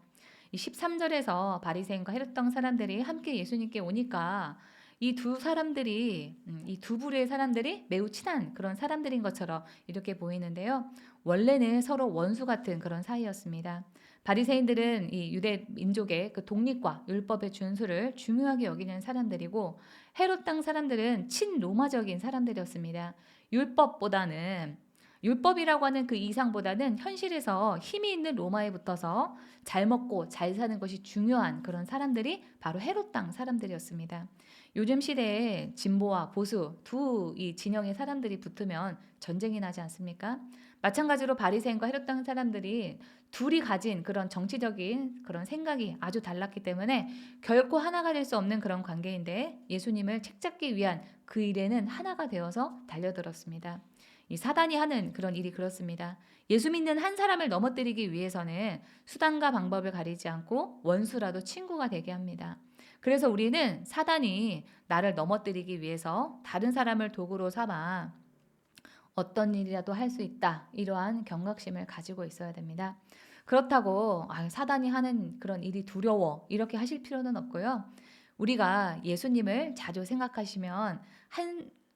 [SPEAKER 1] 이 13절에서 바리새인과 헤롯 땅 사람들이 함께 예수님께 오니까 이 두 사람들이 이 두 부류의 사람들이 매우 친한 그런 사람들인 것처럼 이렇게 보이는데요. 원래는 서로 원수 같은 그런 사이였습니다. 바리새인들은 이 유대 민족의 그 독립과 율법의 준수를 중요하게 여기는 사람들이고 헤롯 땅 사람들은 친로마적인 사람들이었습니다. 율법이라고 하는 그 이상보다는 현실에서 힘이 있는 로마에 붙어서 잘 먹고 잘 사는 것이 중요한 그런 사람들이 바로 헤롯 땅 사람들이었습니다. 요즘 시대에 진보와 보수 두 이 진영의 사람들이 붙으면 전쟁이 나지 않습니까? 마찬가지로 바리새인과 헤롯 땅 사람들이 둘이 가진 그런 정치적인 그런 생각이 아주 달랐기 때문에 결코 하나가 될 수 없는 그런 관계인데 예수님을 책잡기 위한 그 일에는 하나가 되어서 달려들었습니다. 이 사단이 하는 그런 일이 그렇습니다. 예수 믿는 한 사람을 넘어뜨리기 위해서는 수단과 방법을 가리지 않고 원수라도 친구가 되게 합니다. 그래서 우리는 사단이 나를 넘어뜨리기 위해서 다른 사람을 도구로 삼아 어떤 일이라도 할 수 있다. 이러한 경각심을 가지고 있어야 됩니다. 그렇다고 사단이 하는 그런 일이 두려워 이렇게 하실 필요는 없고요. 우리가 예수님을 자주 생각하시면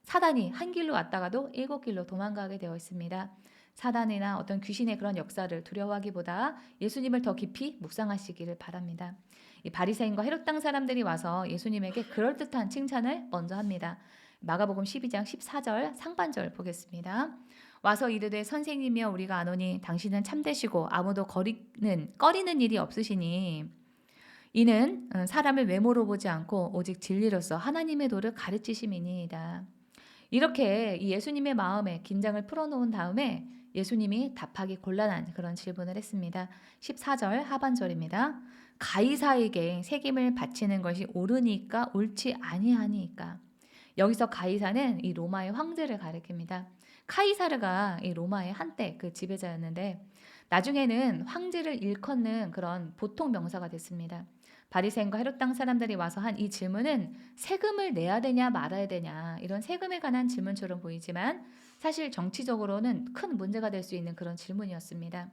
[SPEAKER 1] 사단이 한 길로 왔다가도 7길로 도망가게 되어 있습니다. 사단이나 어떤 귀신의 그런 역사를 두려워하기보다 예수님을 더 깊이 묵상하시기를 바랍니다. 이 바리새인과 헤롯 땅 사람들이 와서 예수님에게 그럴듯한 칭찬을 먼저 합니다. 마가복음 12장 14절 상반절 보겠습니다. 와서 이르되 선생님이여 우리가 아노니 당신은 참되시고 아무도 꺼리는 일이 없으시니 이는 사람을 외모로 보지 않고 오직 진리로서 하나님의 도를 가르치심이니이다. 이렇게 예수님의 마음에 긴장을 풀어놓은 다음에 예수님이 답하기 곤란한 그런 질문을 했습니다. 14절 하반절입니다. 가이사에게 책임을 바치는 것이 옳으니까 옳지 아니하니까. 여기서 가이사는 이 로마의 황제를 가리킵니다. 카이사르가 이 로마의 한때 그 지배자였는데 나중에는 황제를 일컫는 그런 보통 명사가 됐습니다. 바리새인과 헤롯 땅 사람들이 와서 한 이 질문은 세금을 내야 되냐 말아야 되냐 이런 세금에 관한 질문처럼 보이지만 사실 정치적으로는 큰 문제가 될 수 있는 그런 질문이었습니다.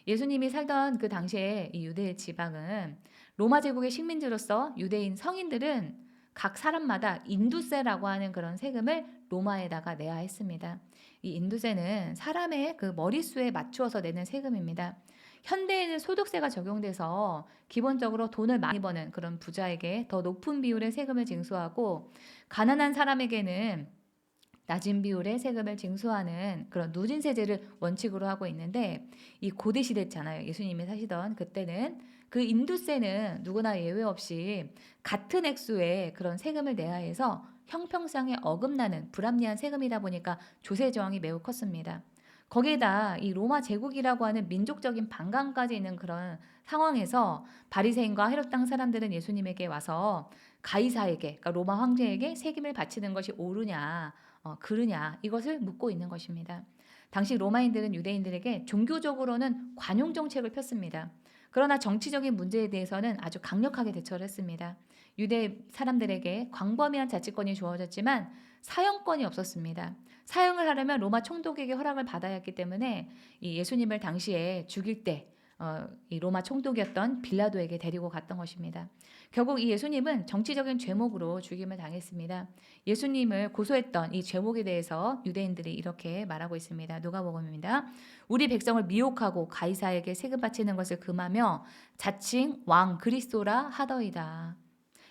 [SPEAKER 1] 예수님이 살던 그 당시에 이 유대 지방은 로마 제국의 식민지로서 유대인 성인들은 각 사람마다 인두세라고 하는 그런 세금을 로마에다가 내야 했습니다. 이 인두세는 사람의 그 머릿수에 맞추어서 내는 세금입니다. 현대에는 소득세가 적용돼서 기본적으로 돈을 많이 버는 그런 부자에게 더 높은 비율의 세금을 징수하고 가난한 사람에게는 낮은 비율의 세금을 징수하는 그런 누진세제를 원칙으로 하고 있는데 이 고대 시대잖아요. 예수님이 사시던 그때는 그 인두세는 누구나 예외 없이 같은 액수의 그런 세금을 내야 해서 형평성에 어긋나는 불합리한 세금이다 보니까 조세 저항이 매우 컸습니다. 거기에다 이 로마 제국이라고 하는 민족적인 반감까지 있는 그런 상황에서 바리새인과 헤롯 땅 사람들은 예수님에게 와서 가이사에게, 그러니까 로마 황제에게 세금을 바치는 것이 옳으냐, 그르냐 이것을 묻고 있는 것입니다. 당시 로마인들은 유대인들에게 종교적으로는 관용 정책을 폈습니다. 그러나 정치적인 문제에 대해서는 아주 강력하게 대처를 했습니다. 유대 사람들에게 광범위한 자치권이 주어졌지만 사형권이 없었습니다. 사형을 하려면 로마 총독에게 허락을 받아야 했기 때문에 이 예수님을 당시에 죽일 때 이 로마 총독이었던 빌라도에게 데리고 갔던 것입니다. 결국 이 예수님은 정치적인 죄목으로 죽임을 당했습니다. 예수님을 고소했던 이 죄목에 대해서 유대인들이 이렇게 말하고 있습니다. 누가복음입니다. 우리 백성을 미혹하고 가이사에게 세금 바치는 것을 금하며 자칭 왕 그리스도라 하더이다.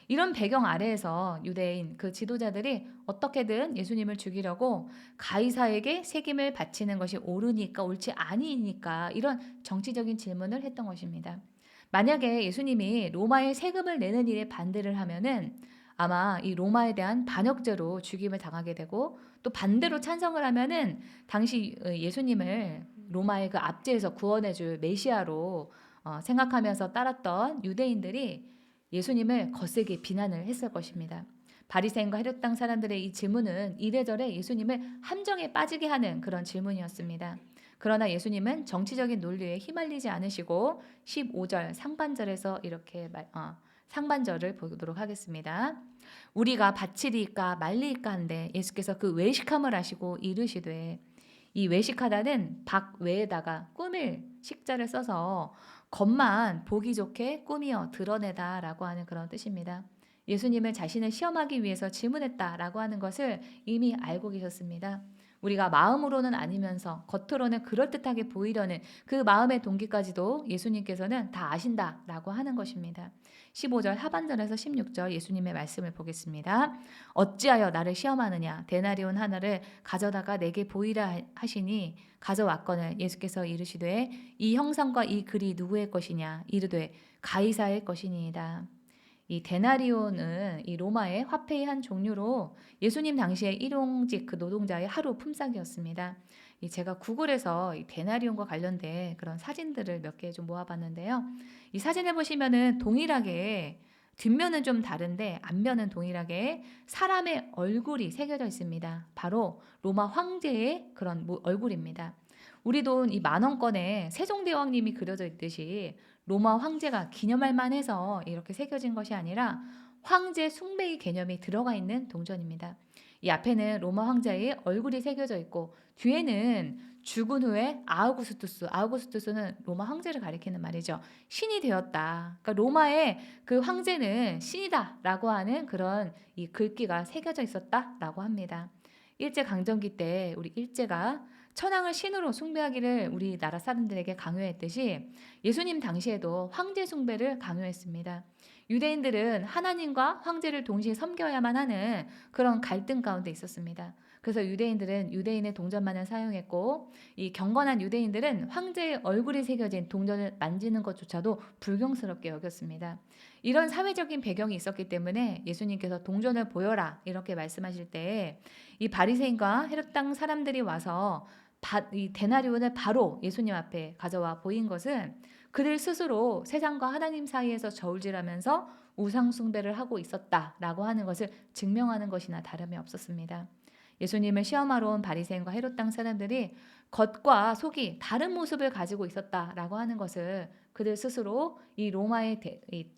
[SPEAKER 1] 이런 배경 아래에서 유대인 그 지도자들이 어떻게든 예수님을 죽이려고 가이사에게 세금을 바치는 것이 옳으니까 옳지 아니니까 이런 정치적인 질문을 했던 것입니다. 만약에 예수님이 로마에 세금을 내는 일에 반대를 하면은 아마 이 로마에 대한 반역죄로 죽임을 당하게 되고 또 반대로 찬성을 하면은 당시 예수님을 로마의 그 압제에서 구원해줄 메시아로 생각하면서 따랐던 유대인들이 예수님을 거세게 비난을 했을 것입니다. 바리새인과 헤롯 당 사람들의 이 질문은 이래저래 예수님을 함정에 빠지게 하는 그런 질문이었습니다. 그러나 예수님은 정치적인 논리에 휘말리지 않으시고 15절 상반절에서 이렇게 상반절을 보도록 하겠습니다. 우리가 바치리까 말리까 한데 예수께서 그 외식함을 하시고 이르시되, 이 외식하다는 박외에다가 꾸밀 식자를 써서 겉만 보기 좋게 꾸미어 드러내다라고 하는 그런 뜻입니다. 예수님을 자신을 시험하기 위해서 질문했다라고 하는 것을 이미 알고 계셨습니다. 우리가 마음으로는 아니면서 겉으로는 그럴듯하게 보이려는 그 마음의 동기까지도 예수님께서는 다 아신다라고 하는 것입니다. 15절 하반절에서 16절 예수님의 말씀을 보겠습니다. 어찌하여 나를 시험하느냐? 데나리온 하나를 가져다가 내게 보이라 하시니 가져왔거늘 예수께서 이르시되 이 형상과 이 글이 누구의 것이냐? 이르되 가이사의 것이니이다. 이 데나리온은 이 로마의 화폐의 한 종류로 예수님 당시에 일용직 그 노동자의 하루 품삯이었습니다. 제가 구글에서 이 데나리온과 관련된 그런 사진들을 몇 개 좀 모아봤는데요. 이 사진을 보시면은 동일하게 뒷면은 좀 다른데 앞면은 동일하게 사람의 얼굴이 새겨져 있습니다. 바로 로마 황제의 그런 얼굴입니다. 우리도 이 만원권에 세종대왕님이 그려져 있듯이 로마 황제가 기념할 만해서 이렇게 새겨진 것이 아니라 황제 숭배의 개념이 들어가 있는 동전입니다. 이 앞에는 로마 황제의 얼굴이 새겨져 있고 뒤에는 죽은 후에 아우구스투스는 로마 황제를 가리키는 말이죠. 신이 되었다. 그러니까 로마의 그 황제는 신이다라고 하는 그런 이 글귀가 새겨져 있었다라고 합니다. 일제강점기 때 우리 일제가 천황을 신으로 숭배하기를 우리나라 사람들에게 강요했듯이 예수님 당시에도 황제 숭배를 강요했습니다. 유대인들은 하나님과 황제를 동시에 섬겨야만 하는 그런 갈등 가운데 있었습니다. 그래서 유대인들은 유대인의 동전만을 사용했고 이 경건한 유대인들은 황제의 얼굴이 새겨진 동전을 만지는 것조차도 불경스럽게 여겼습니다. 이런 사회적인 배경이 있었기 때문에 예수님께서 동전을 보여라 이렇게 말씀하실 때 이 바리새인과 헤롯 당 사람들이 와서 이 데나리온을 바로 예수님 앞에 가져와 보인 것은 그들 스스로 세상과 하나님 사이에서 저울질하면서 우상 숭배를 하고 있었다라고 하는 것을 증명하는 것이나 다름이 없었습니다. 예수님을 시험하러 온 바리새인과 헤롯 당 사람들이 겉과 속이 다른 모습을 가지고 있었다라고 하는 것을 그들 스스로 이 로마의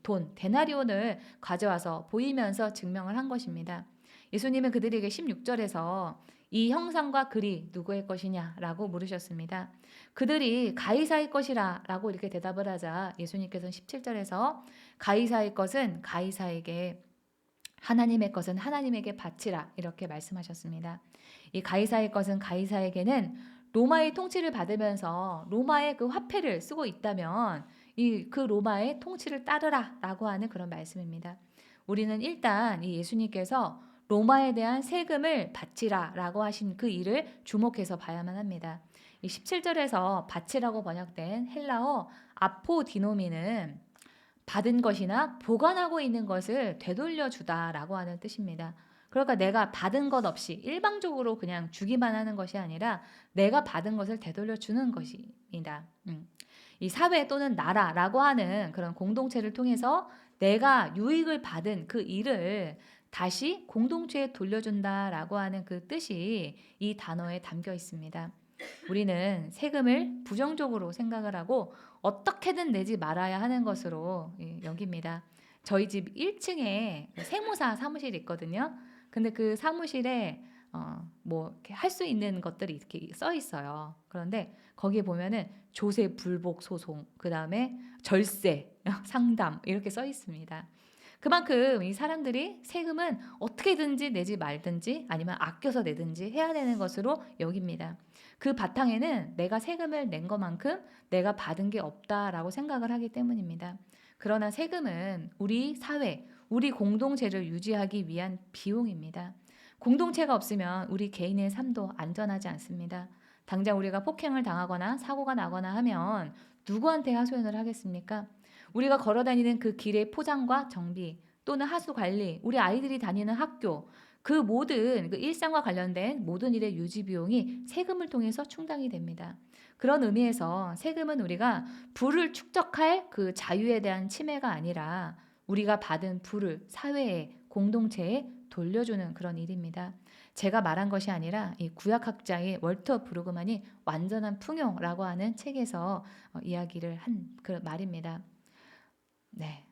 [SPEAKER 1] 돈 데나리온을 가져와서 보이면서 증명을 한 것입니다. 예수님은 그들에게 16절에서 이 형상과 글이 누구의 것이냐라고 물으셨습니다. 그들이 가이사의 것이라 라고 이렇게 대답을 하자 예수님께서는 17절에서 가이사의 것은 가이사에게, 하나님의 것은 하나님에게 바치라 이렇게 말씀하셨습니다. 이 가이사의 것은 가이사에게는 로마의 통치를 받으면서 로마의 그 화폐를 쓰고 있다면 그 로마의 통치를 따르라라고 하는 그런 말씀입니다. 우리는 일단 이 예수님께서 로마에 대한 세금을 바치라라고 하신 그 일을 주목해서 봐야만 합니다. 이 17절에서 바치라고 번역된 헬라어 아포디노미는 받은 것이나 보관하고 있는 것을 되돌려 주다라고 하는 뜻입니다. 그러니까 내가 받은 것 없이 일방적으로 그냥 주기만 하는 것이 아니라 내가 받은 것을 되돌려 주는 것입니다. 이 사회 또는 나라라고 하는 그런 공동체를 통해서 내가 유익을 받은 그 일을 다시 공동체에 돌려준다라고 하는 그 뜻이 이 단어에 담겨 있습니다. 우리는 세금을 부정적으로 생각을 하고 어떻게든 내지 말아야 하는 것으로 여깁니다. 저희 집 1층에 세무사 사무실이 있거든요. 근데 그 사무실에 뭐 이렇게 할 수 있는 것들이 이렇게 써 있어요. 그런데 거기에 보면은 조세 불복 소송, 그 다음에 절세, 상담 이렇게 써 있습니다. 그만큼 이 사람들이 세금은 어떻게든지 내지 말든지 아니면 아껴서 내든지 해야 되는 것으로 여깁니다. 그 바탕에는 내가 세금을 낸 것만큼 내가 받은 게 없다라고 생각을 하기 때문입니다. 그러나 세금은 우리 사회, 우리 공동체를 유지하기 위한 비용입니다. 공동체가 없으면 우리 개인의 삶도 안전하지 않습니다. 당장 우리가 폭행을 당하거나 사고가 나거나 하면 누구한테 하소연을 하겠습니까? 우리가 걸어다니는 그 길의 포장과 정비 또는 하수 관리, 우리 아이들이 다니는 학교, 그 모든 그 일상과 관련된 모든 일의 유지 비용이 세금을 통해서 충당이 됩니다. 그런 의미에서 세금은 우리가 부를 축적할 그 자유에 대한 침해가 아니라 우리가 받은 부를 사회에, 공동체에 돌려주는 그런 일입니다. 제가 말한 것이 아니라 이 구약학자의 월터 브루그만이 완전한 풍요라고 하는 책에서 이야기를 한 그 말입니다. 네.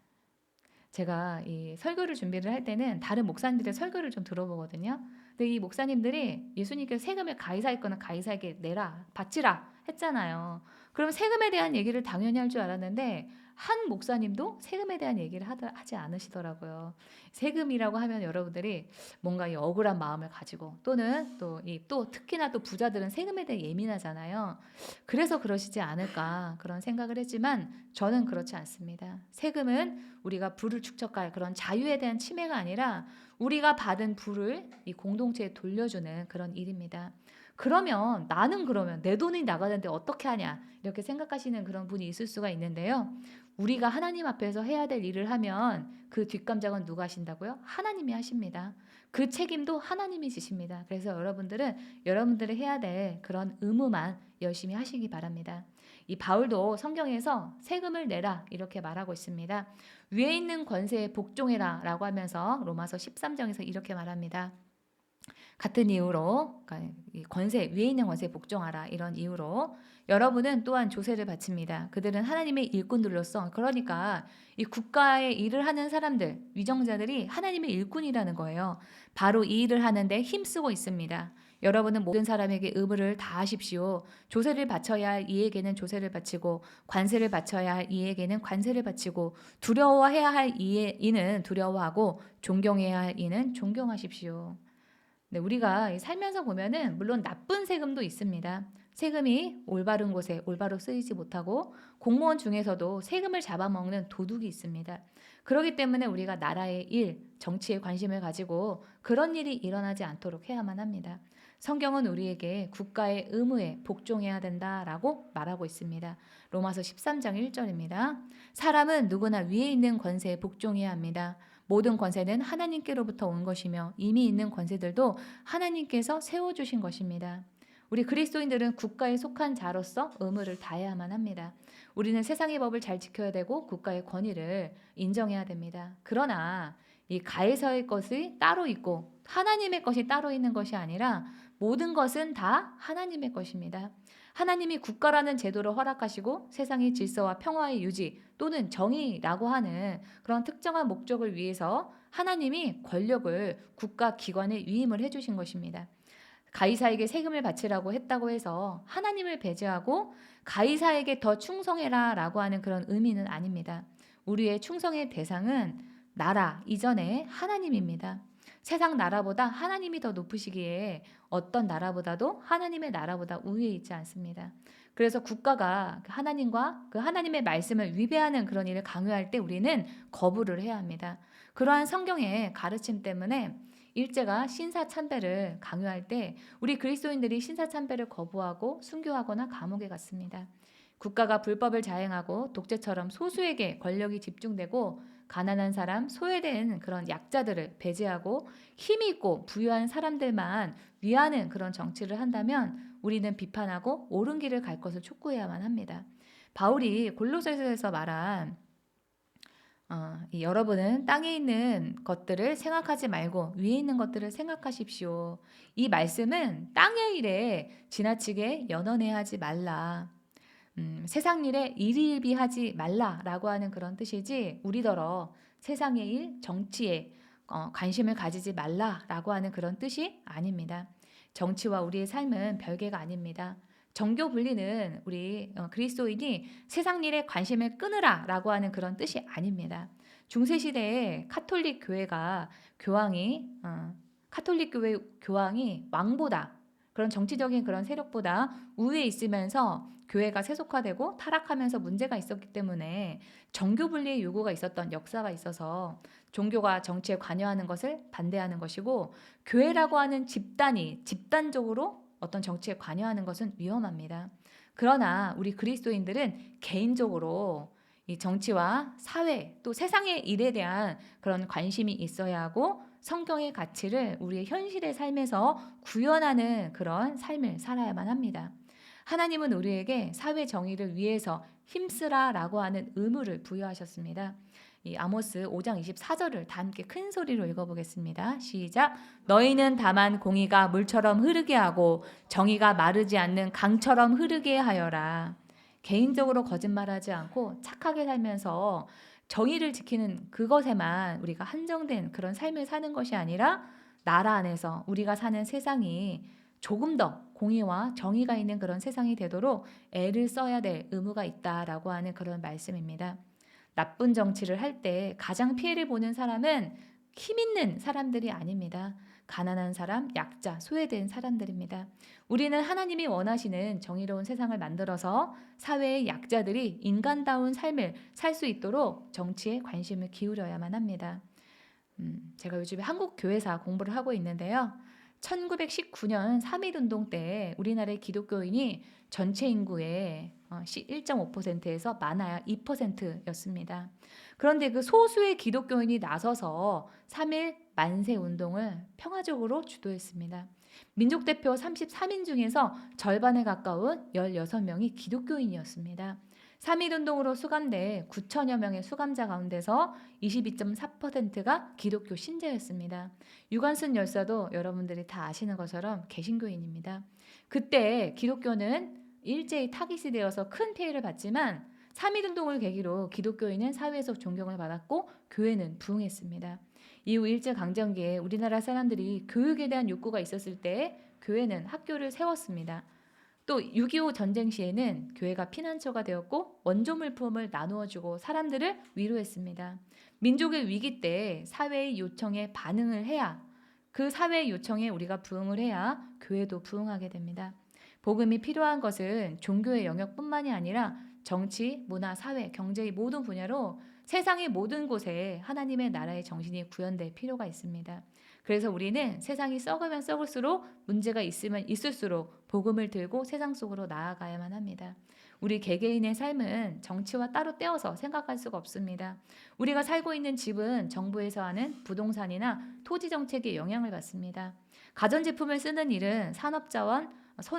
[SPEAKER 1] 제가 이 설교를 준비를 할 때는 다른 목사님들의 설교를 좀 들어보거든요. 근데 이 목사님들이 예수님께서 세금을 가이사했거나 가이사에게 내라, 바치라 했잖아요. 그럼 세금에 대한 얘기를 당연히 할 줄 알았는데 한 목사님도 세금에 대한 얘기를 하지 않으시더라고요. 세금이라고 하면 여러분들이 뭔가 이 억울한 마음을 가지고 또는 또 특히나 또 부자들은 세금에 대해 예민하잖아요. 그래서 그러시지 않을까 그런 생각을 했지만 저는 그렇지 않습니다. 세금은 우리가 부를 축적할 그런 자유에 대한 침해가 아니라 우리가 받은 부를 이 공동체에 돌려주는 그런 일입니다. 그러면 나는 그러면 내 돈이 나가는데 어떻게 하냐 이렇게 생각하시는 그런 분이 있을 수가 있는데요. 우리가 하나님 앞에서 해야 될 일을 하면 그 뒷감당은 누가 하신다고요? 하나님이 하십니다. 그 책임도 하나님이 지십니다. 그래서 여러분들은 여러분들이 해야 될 그런 의무만 열심히 하시기 바랍니다. 이 바울도 성경에서 세금을 내라 이렇게 말하고 있습니다. 위에 있는 권세에 복종해라 라고 하면서 로마서 13장에서 이렇게 말합니다. 같은 이유로 그러니까 이 권세 위에 있는 권세에 복종하라 이런 이유로 여러분은 또한 조세를 바칩니다. 그들은 하나님의 일꾼들로서 그러니까 이 국가의 일을 하는 사람들 위정자들이 하나님의 일꾼이라는 거예요. 바로 이 일을 하는데 힘쓰고 있습니다. 여러분은 모든 사람에게 의무를 다하십시오. 조세를 바쳐야 할 이에게는 조세를 바치고 관세를 바쳐야 할 이에게는 관세를 바치고 두려워해야 할 이는 두려워하고 존경해야 할 이는 존경하십시오. 네, 우리가 살면서 보면은 물론 나쁜 세금도 있습니다. 세금이 올바른 곳에 올바로 쓰이지 못하고 공무원 중에서도 세금을 잡아먹는 도둑이 있습니다. 그렇기 때문에 우리가 나라의 일, 정치에 관심을 가지고 그런 일이 일어나지 않도록 해야만 합니다. 성경은 우리에게 국가의 의무에 복종해야 된다라고 말하고 있습니다. 로마서 13장 1절입니다. 사람은 누구나 위에 있는 권세에 복종해야 합니다. 모든 권세는 하나님께로부터 온 것이며 이미 있는 권세들도 하나님께서 세워주신 것입니다. 우리 그리스도인들은 국가에 속한 자로서 의무를 다해야만 합니다. 우리는 세상의 법을 잘 지켜야 되고 국가의 권위를 인정해야 됩니다. 그러나 이 가해서의 것이 따로 있고 하나님의 것이 따로 있는 것이 아니라 모든 것은 다 하나님의 것입니다. 하나님이 국가라는 제도를 허락하시고 세상의 질서와 평화의 유지 또는 정의라고 하는 그런 특정한 목적을 위해서 하나님이 권력을 국가 기관에 위임을 해주신 것입니다. 가이사에게 세금을 바치라고 했다고 해서 하나님을 배제하고 가이사에게 더 충성해라 라고 하는 그런 의미는 아닙니다. 우리의 충성의 대상은 나라 이전에 하나님입니다. 세상 나라보다 하나님이 더 높으시기에 어떤 나라보다도 하나님의 나라보다 우위에 있지 않습니다. 그래서 국가가 하나님과 그 하나님의 말씀을 위배하는 그런 일을 강요할 때 우리는 거부를 해야 합니다. 그러한 성경의 가르침 때문에 일제가 신사참배를 강요할 때 우리 그리스도인들이 신사참배를 거부하고 순교하거나 감옥에 갔습니다. 국가가 불법을 자행하고 독재처럼 소수에게 권력이 집중되고 가난한 사람, 소외된 그런 약자들을 배제하고 힘이 있고 부유한 사람들만 위하는 그런 정치를 한다면 우리는 비판하고 옳은 길을 갈 것을 촉구해야만 합니다. 바울이 골로새서에서 말한 여러분은 땅에 있는 것들을 생각하지 말고 위에 있는 것들을 생각하십시오. 이 말씀은 땅의 일에 지나치게 연연해하지 말라. 세상 일에 일희일비하지 말라라고 하는 그런 뜻이지 우리더러 세상의 일, 정치에 관심을 가지지 말라라고 하는 그런 뜻이 아닙니다. 정치와 우리의 삶은 별개가 아닙니다. 정교 분리는 우리 그리스도인이 세상 일에 관심을 끊으라라고 하는 그런 뜻이 아닙니다. 중세 시대에 카톨릭 교회가 카톨릭 교회 교황이 왕보다 그런 정치적인 그런 세력보다 우위에 있으면서 교회가 세속화되고 타락하면서 문제가 있었기 때문에 정교 분리의 요구가 있었던 역사가 있어서 종교가 정치에 관여하는 것을 반대하는 것이고 교회라고 하는 집단이 집단적으로 어떤 정치에 관여하는 것은 위험합니다. 그러나 우리 그리스도인들은 개인적으로 이 정치와 사회 또 세상의 일에 대한 그런 관심이 있어야 하고 성경의 가치를 우리의 현실의 삶에서 구현하는 그런 삶을 살아야만 합니다. 하나님은 우리에게 사회 정의를 위해서 힘쓰라라고 하는 의무를 부여하셨습니다. 이 아모스 5장 24절을 다 함께 큰 소리로 읽어보겠습니다. 시작. 너희는 다만 공의가 물처럼 흐르게 하고 정의가 마르지 않는 강처럼 흐르게 하여라. 개인적으로 거짓말하지 않고 착하게 살면서 정의를 지키는 그것에만 우리가 한정된 그런 삶을 사는 것이 아니라 나라 안에서 우리가 사는 세상이 조금 더 공의와 정의가 있는 그런 세상이 되도록 애를 써야 될 의무가 있다라고 하는 그런 말씀입니다. 나쁜 정치를 할 때 가장 피해를 보는 사람은 힘 있는 사람들이 아닙니다. 가난한 사람, 약자, 소외된 사람들입니다. 우리는 하나님이 원하시는 정의로운 세상을 만들어서 사회의 약자들이 인간다운 삶을 살 수 있도록 정치에 관심을 기울여야만 합니다. 제가 요즘에 한국교회사 공부를 하고 있는데요. 1919년 3.1운동 때 우리나라의 기독교인이 전체 인구의 1.5%에서 많아야 2%였습니다. 그런데 그 소수의 기독교인이 나서서 3.1 만세 운동을 평화적으로 주도했습니다. 민족대표 33인 중에서 절반에 가까운 16명이 기독교인이었습니다. 3.1운동으로 수감돼 9천여 명의 수감자 가운데서 22.4%가 기독교 신자였습니다. 유관순 열사도 여러분들이 다 아시는 것처럼 개신교인입니다. 그때 기독교는 일제히 타깃이 되어서 큰 피해를 받지만 3.1운동을 계기로 기독교인은 사회에서 존경을 받았고 교회는 부흥했습니다. 이후 일제강점기에 우리나라 사람들이 교육에 대한 욕구가 있었을 때 교회는 학교를 세웠습니다. 또 6.25 전쟁 시에는 교회가 피난처가 되었고 원조 물품을 나누어주고 사람들을 위로했습니다. 민족의 위기 때 사회의 요청에 반응을 해야 그 사회의 요청에 우리가 부응을 해야 교회도 부응하게 됩니다. 복음이 필요한 것은 종교의 영역뿐만이 아니라 정치, 문화, 사회, 경제의 모든 분야로 세상의 모든 곳에 하나님의 나라의 정신이 구현될 필요가 있습니다. 그래서 우리는 세상이 썩으면 썩을수록 문제가 있으면 있을수록 복음을 들고 세상 속으로 나아가야만 합니다. 우리 개개인의 삶은 정치와 따로 떼어서 생각할 수가 없습니다. 우리가 살고 있는 집은 정부에서 하는 부동산이나 토지 정책에 영향을 받습니다. 가전제품을 쓰는 일은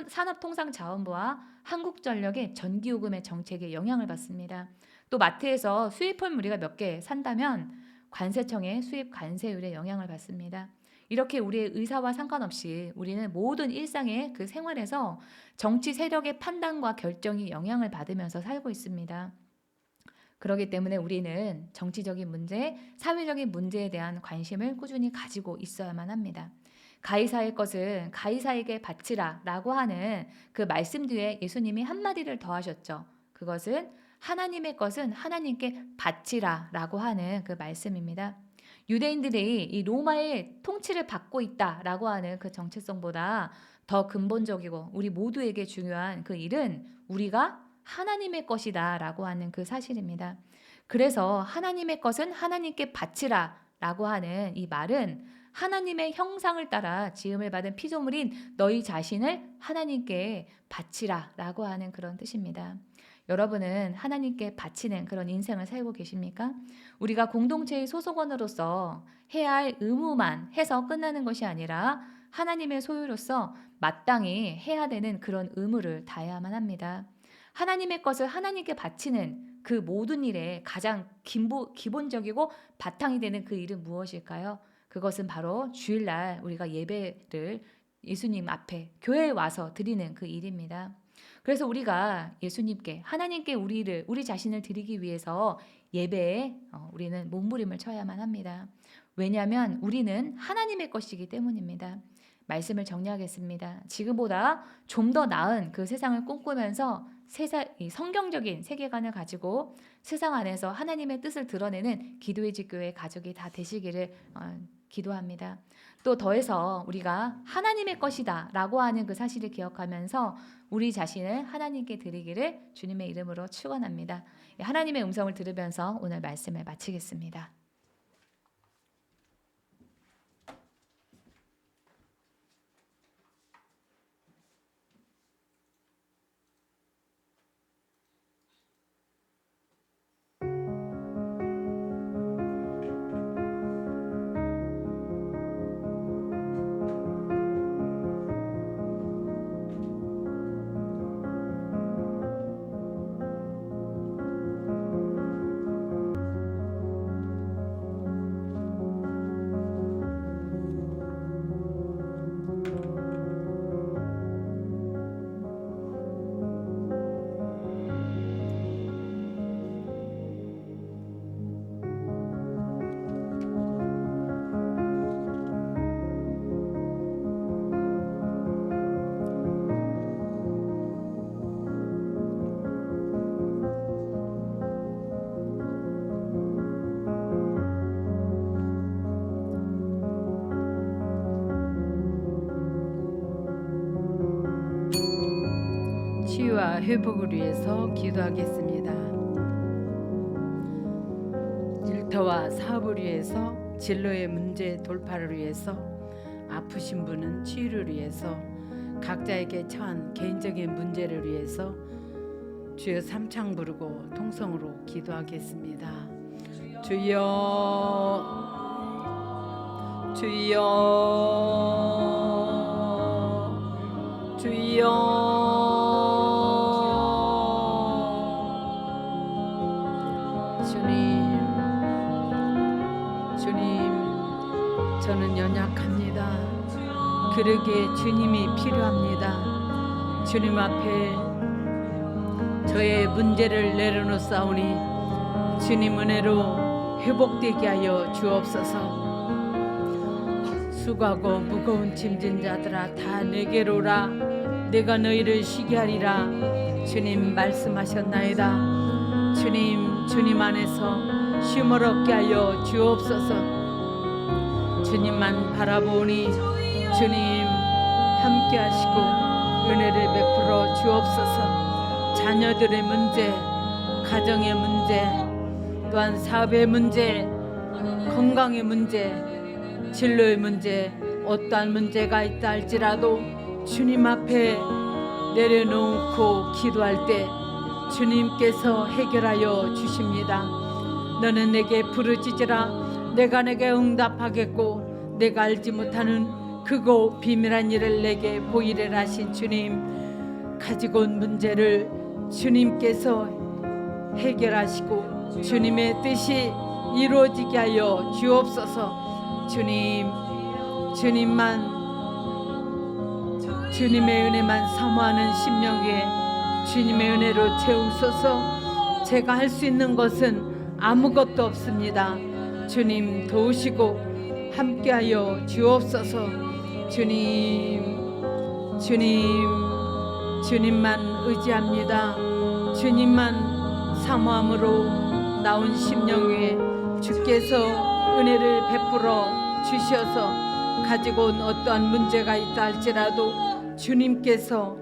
[SPEAKER 1] 산업통상자원부와 한국전력의 전기요금의 정책에 영향을 받습니다. 또 마트에서 수입품 우리가 몇 개 산다면 관세청의 수입 관세율에 영향을 받습니다. 이렇게 우리의 의사와 상관없이 우리는 모든 일상의 그 생활에서 정치 세력의 판단과 결정이 영향을 받으면서 살고 있습니다. 그렇기 때문에 우리는 정치적인 문제, 사회적인 문제에 대한 관심을 꾸준히 가지고 있어야만 합니다. 가이사의 것은 가이사에게 바치라 라고 하는 그 말씀 뒤에 예수님이 한마디를 더하셨죠. 그것은 하나님의 것은 하나님께 바치라 라고 하는 그 말씀입니다. 유대인들이 이 로마의 통치를 받고 있다라고 하는 그 정체성보다 더 근본적이고 우리 모두에게 중요한 그 일은 우리가 하나님의 것이다 라고 하는 그 사실입니다. 그래서 하나님의 것은 하나님께 바치라 라고 하는 이 말은 하나님의 형상을 따라 지음을 받은 피조물인 너희 자신을 하나님께 바치라 라고 하는 그런 뜻입니다. 여러분은 하나님께 바치는 그런 인생을 살고 계십니까? 우리가 공동체의 소속원으로서 해야 할 의무만 해서 끝나는 것이 아니라 하나님의 소유로서 마땅히 해야 되는 그런 의무를 다해야만 합니다. 하나님의 것을 하나님께 바치는 그 모든 일에 가장 기본적이고 바탕이 되는 그 일은 무엇일까요? 그것은 바로 주일날 우리가 예배를 예수님 앞에 교회에 와서 드리는 그 일입니다. 그래서 우리가 예수님께 하나님께 우리 자신을 드리기 위해서 예배에 우리는 몸부림을 쳐야만 합니다. 왜냐하면 우리는 하나님의 것이기 때문입니다. 말씀을 정리하겠습니다. 지금보다 좀 더 나은 그 세상을 꿈꾸면서 이 성경적인 세계관을 가지고 세상 안에서 하나님의 뜻을 드러내는 기도의 집 교회 가족이 다 되시기를 기도합니다. 또 더해서 우리가 하나님의 것이다 라고 하는 그 사실을 기억하면서 우리 자신을 하나님께 드리기를 주님의 이름으로 축원합니다. 하나님의 음성을 들으면서 오늘 말씀을 마치겠습니다.
[SPEAKER 2] 치유와 회복을 위해서 기도하겠습니다. 일터와 사업을 위해서, 진로의 문제 돌파를 위해서, 아프신 분은 치유를 위해서, 각자에게 처한 개인적인 문제를 위해서 주여 삼창 부르고 통성으로 기도하겠습니다. 주여, 주여, 주여. 주님, 저는 연약합니다. 그러기에 주님이 필요합니다. 주님 앞에 저의 문제를 내려놓사오니 주님 은혜로 회복되게 하여 주옵소서. 수고하고 무거운 짐진 자들아 다 내게로 오라. 내가 너희를 쉬게 하리라. 주님 말씀하셨나이다. 주님 안에서 쉼을 얻게 하여 주옵소서. 주님만 바라보니 주님 함께 하시고 은혜를 베풀어 주옵소서. 자녀들의 문제, 가정의 문제, 또한 사업의 문제, 건강의 문제, 진로의 문제, 어떠한 문제가 있다 할지라도 주님 앞에 내려놓고 기도할 때 주님께서 해결하여 주십니다. 너는 내게 부르짖으라. 내가 내게 응답하겠고 내가 알지 못하는 크고 비밀한 일을 내게 보이리라 하신 주님, 가지고 온 문제를 주님께서 해결하시고 주님의 뜻이 이루어지게 하여 주옵소서. 주님의 은혜만 사모하는 심령 위에 주님의 은혜로 채우소서. 제가 할 수 있는 것은 아무것도 없습니다. 주님 도우시고 함께하여 주옵소서. 주님만 의지합니다. 주님만 사모함으로 나온 심령 위에 주께서 은혜를 베풀어 주셔서 가지고 온 어떠한 문제가 있다 할지라도 주님께서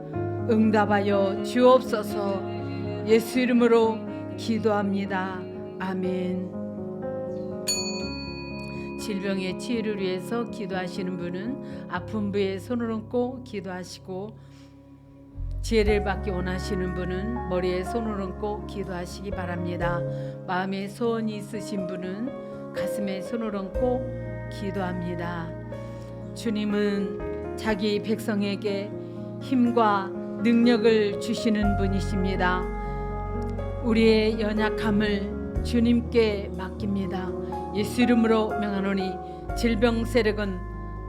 [SPEAKER 2] 응답하여 주옵소서. 예수 이름으로 기도합니다. 아멘. 질병의 치유를 위해서 기도하시는 분은 아픈 부에 손을 얹고 기도하시고, 지혜를 받기 원하시는 분은 머리에 손을 얹고 기도하시기 바랍니다. 마음에 소원이 있으신 분은 가슴에 손을 얹고 기도합니다. 주님은 자기 백성에게 힘과 능력을 주시는 분이십니다. 우리의 연약함을 주님께 맡깁니다. 예수 이름으로 명하노니 질병 세력은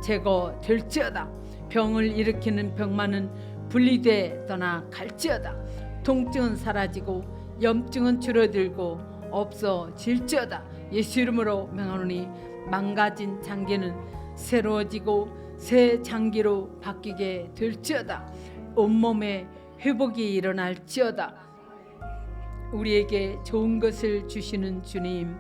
[SPEAKER 2] 제거될지어다. 병을 일으키는 병만은 분리돼 떠나 갈지어다. 통증은 사라지고 염증은 줄어들고 없어질지어다. 예수 이름으로 명하노니 망가진 장기는 새로워지고 새 장기로 바뀌게 될지어다. 온몸에 회복이 일어날지어다. 우리에게 좋은 것을 주시는 주님,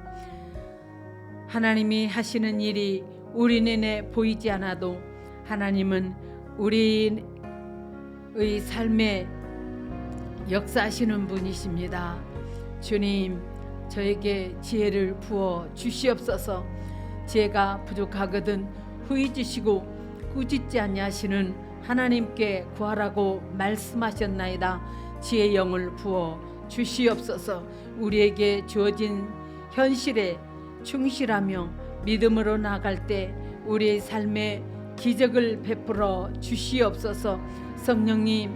[SPEAKER 2] 하나님이 하시는 일이 우리 눈에 보이지 않아도 하나님은 우리의 삶에 역사하시는 분이십니다. 주님, 저에게 지혜를 부어 주시옵소서. 지혜가 부족하거든 후이지시고 꾸짖지 아니하시는 하나님께 구하라고 말씀하셨나이다. 지혜의 영을 부어 주시옵소서. 우리에게 주어진 현실에 충실하며 믿음으로 나아갈 때 우리의 삶에 기적을 베풀어 주시옵소서. 성령님,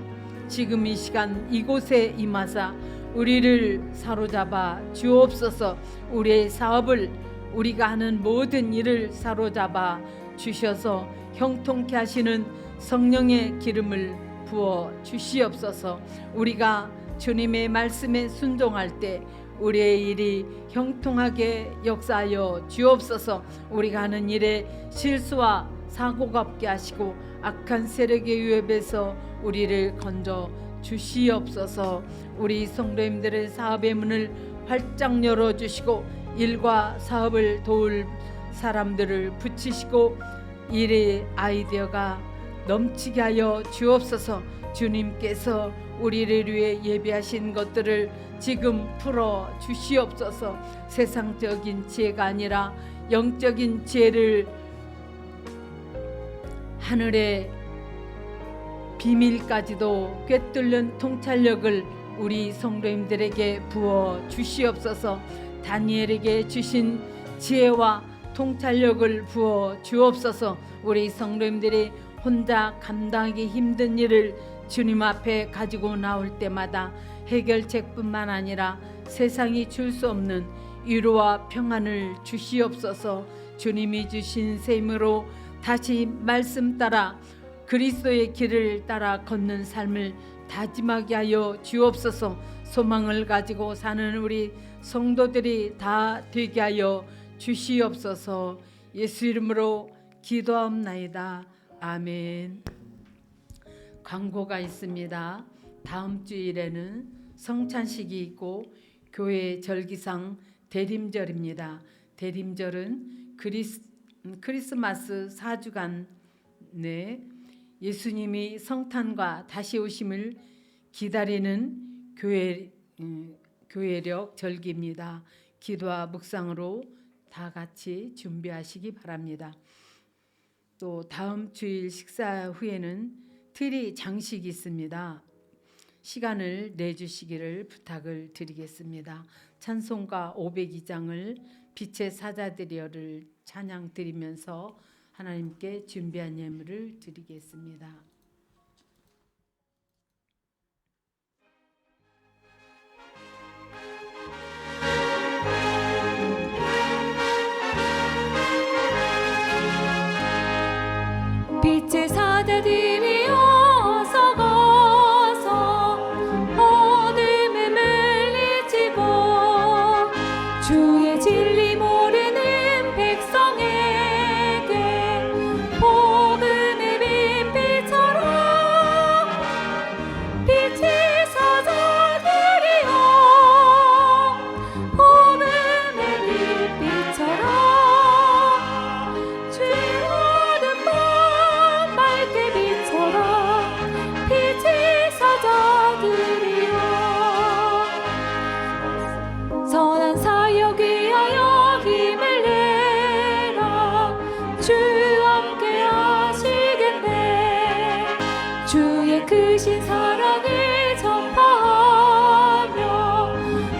[SPEAKER 2] 지금 이 시간 이곳에 임하사 우리를 사로잡아 주옵소서. 우리의 사업을, 우리가 하는 모든 일을 사로잡아 주셔서 형통케 하시는 성령의 기름을 부어 주시옵소서. 우리가 주님의 말씀에 순종할 때 우리의 일이 형통하게 역사하여 주옵소서. 우리가 하는 일에 실수와 사고가 없게 하시고 악한 세력의 위협에서 우리를 건져 주시옵소서. 우리 성도님들의 사업의 문을 활짝 열어주시고 일과 사업을 도울 사람들을 붙이시고 일의 아이디어가 넘치게 하여 주옵소서. 주님께서 우리를 위해 예비하신 것들을 지금 풀어 주시옵소서. 세상적인 지혜가 아니라 영적인 지혜를, 하늘의 비밀까지도 꿰뚫는 통찰력을 우리 성도님들에게 부어 주시옵소서. 다니엘에게 주신 지혜와 통찰력을 부어 주옵소서. 우리 성도님들이 혼자 감당하기 힘든 일을 주님 앞에 가지고 나올 때마다 해결책뿐만 아니라 세상이 줄 수 없는 위로와 평안을 주시옵소서. 주님이 주신 셈으로 다시 말씀 따라 그리스도의 길을 따라 걷는 삶을 다짐하게 하여 주옵소서. 소망을 가지고 사는 우리 성도들이 다 되게 하여 주시옵소서. 예수 이름으로 기도하옵나이다. 아멘. 광고가 있습니다. 다음 주일에는 성찬식이 있고 교회 절기상 대림절입니다. 대림절은 크리스마스 4주간 내 예수님이 성탄과 다시 오심을 기다리는 교회력 절기입니다. 기도와 묵상으로 다 같이 준비하시기 바랍니다. 또 다음 주일 식사 후에는 트리 장식이 있습니다. 시간을 내주시기를 부탁을 드리겠습니다. 찬송가 502장을 빛의 사자들이여를 찬양 드리면서 하나님께 준비한 예물을 드리겠습니다.
[SPEAKER 1] 빛의 사자들이 어서 가서 어둠에 물리치고 주의 진리 모르는 백성에게 복음의 빛비처럼 빛의 사자들이여 복음의 빛비처럼 선한 사역 위하여 힘을 내라. 주 함께 하시겠네. 주의 크신 사랑을 전파하며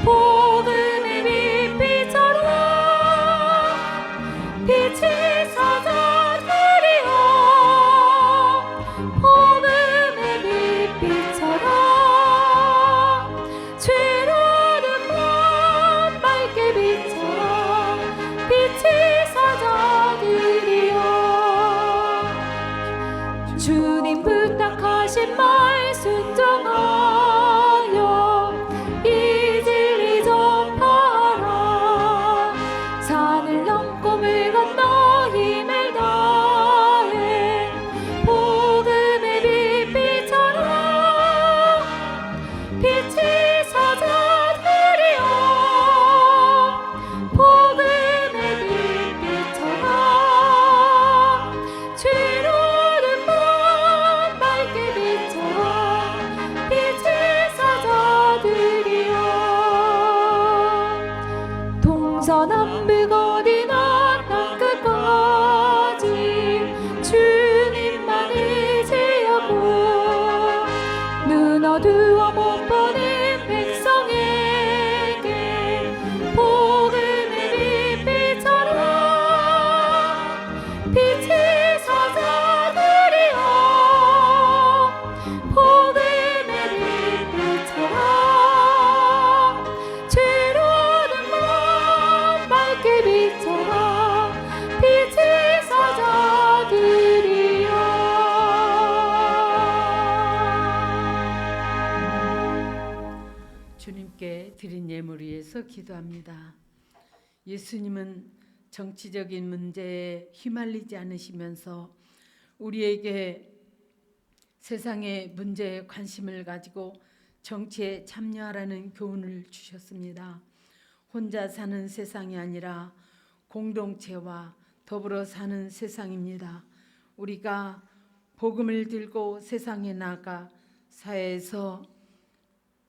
[SPEAKER 1] 복음의 빛비처럼 빛의 사자들이여 복음의 빛비처럼 빛의 사자들이여 주님 부탁하신 말 순종하여 이 진리 전파하라. 산을 넘고 물 건너
[SPEAKER 2] 주님께 드린 예물 위해서 기도합니다. 예수님은 정치적인 문제에 휘말리지 않으시면서 우리에게 세상의 문제에 관심을 가지고 정치에 참여하라는 교훈을 주셨습니다. 혼자 사는 세상이 아니라 공동체와 더불어 사는 세상입니다. 우리가 복음을 들고 세상에 나가 사회에서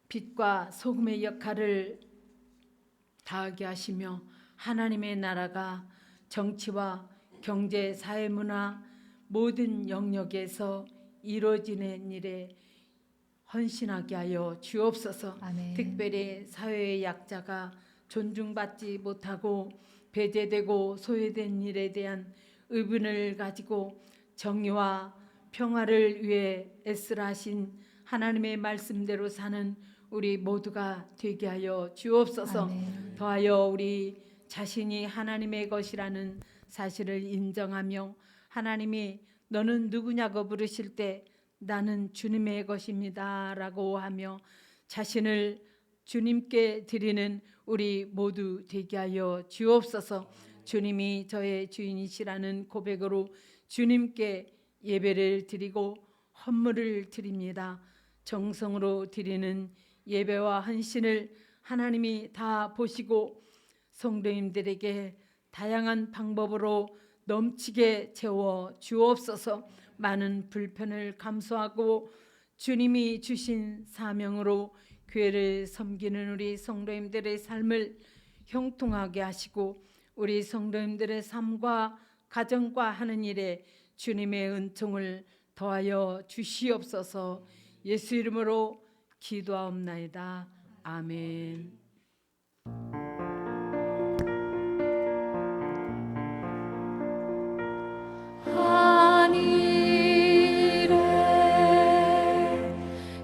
[SPEAKER 2] 빛과 소금의 역할을 다하게 하시며 하나님의 나라가 정치와 경제, 사회, 문화 모든 영역에서 이루어지는 일에 헌신하게 하여 주옵소서.
[SPEAKER 1] 아멘.
[SPEAKER 2] 특별히 사회의 약자가 존중받지 못하고 배제되고 소외된 일에 대한 의분을 가지고 정의와 평화를 위해 애쓰라 하신 하나님의 말씀대로 사는 우리 모두가 되게 하여 주옵소서.
[SPEAKER 1] 아멘.
[SPEAKER 2] 더하여 우리 자신이 하나님의 것이라는 사실을 인정하며 하나님이 너는 누구냐고 부르실 때 나는 주님의 것입니다 라고 하며 자신을 주님께 드리는 우리 모두 되게 하여 주옵소서. 주님이 저의 주인이시라는 고백으로 주님께 예배를 드리고 헌물을 드립니다. 정성으로 드리는 예배와 헌신을 하나님이 다 보시고 성도님들에게 다양한 방법으로 넘치게 채워 주옵소서. 많은 불편을 감수하고 주님이 주신 사명으로 교회를 섬기는 우리 성도님들의 삶을 형통하게 하시고 우리 성도님들의 삶과 가정과 하는 일에 주님의 은총을 더하여 주시옵소서. 예수 이름으로 기도하옵나이다. 아멘.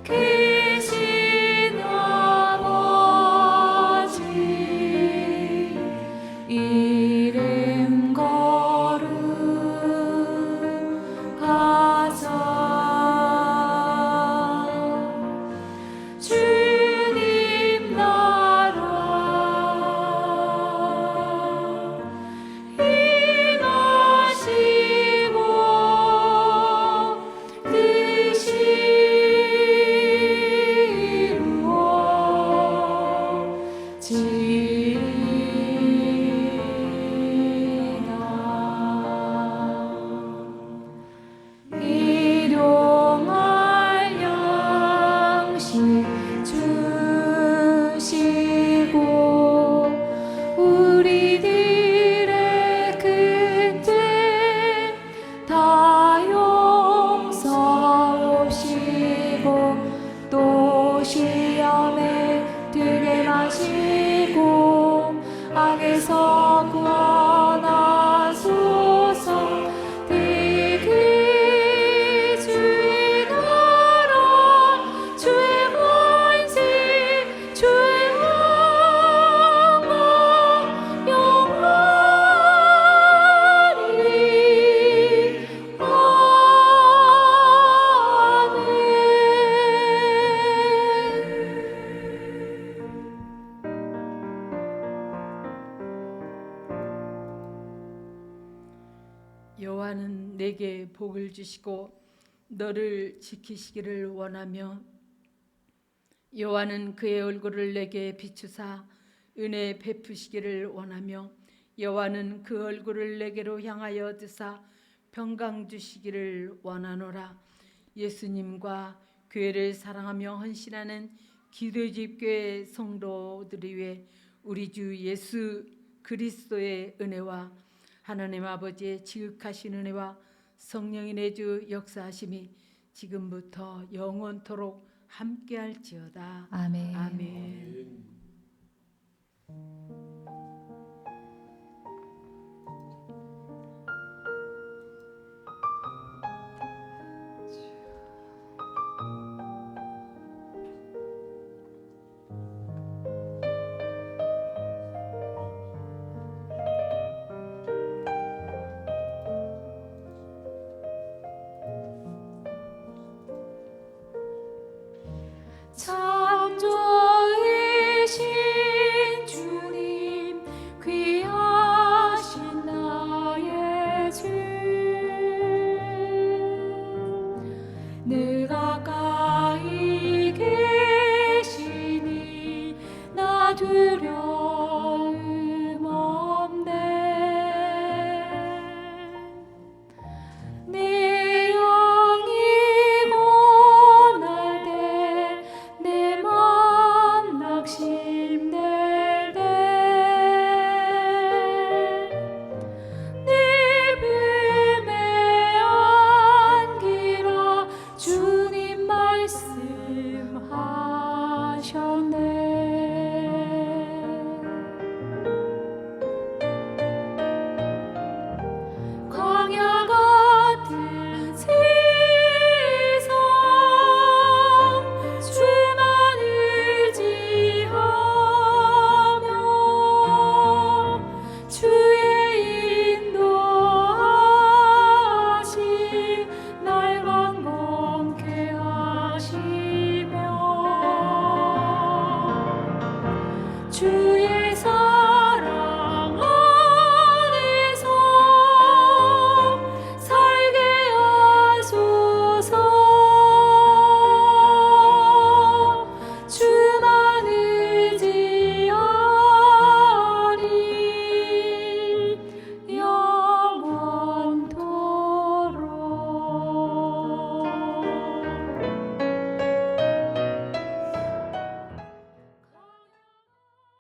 [SPEAKER 1] 계신 아버지 이름 거룩하사 주님 나라 임하시고 일용할 양식 주시고 우리들의 그때 다 용서하시고 또 시험에 들게 마시고 악에서 구원하소서. 대개 주의 나라 주의 권세 주의 왕국 영원히
[SPEAKER 2] 여호와는 내게 복을 주시고 너를 지키시기를 원하며 여호와는 그의 얼굴을 내게 비추사 은혜 베푸시기를 원하며 여호와는 그 얼굴을 내게로 향하여 드사 평강 주시기를 원하노라. 예수님과 교회를 사랑하며 헌신하는 기도의 집 교회 성도들을 위해 우리 주 예수 그리스도의 은혜와 하나님 아버지의 지극하신 은혜와 성령의 내주 역사하심이 지금부터 영원토록 함께할지어다.
[SPEAKER 1] 아멘.
[SPEAKER 2] 아멘.
[SPEAKER 1] 창조의
[SPEAKER 6] 늘 가까이 계시니 나 두려워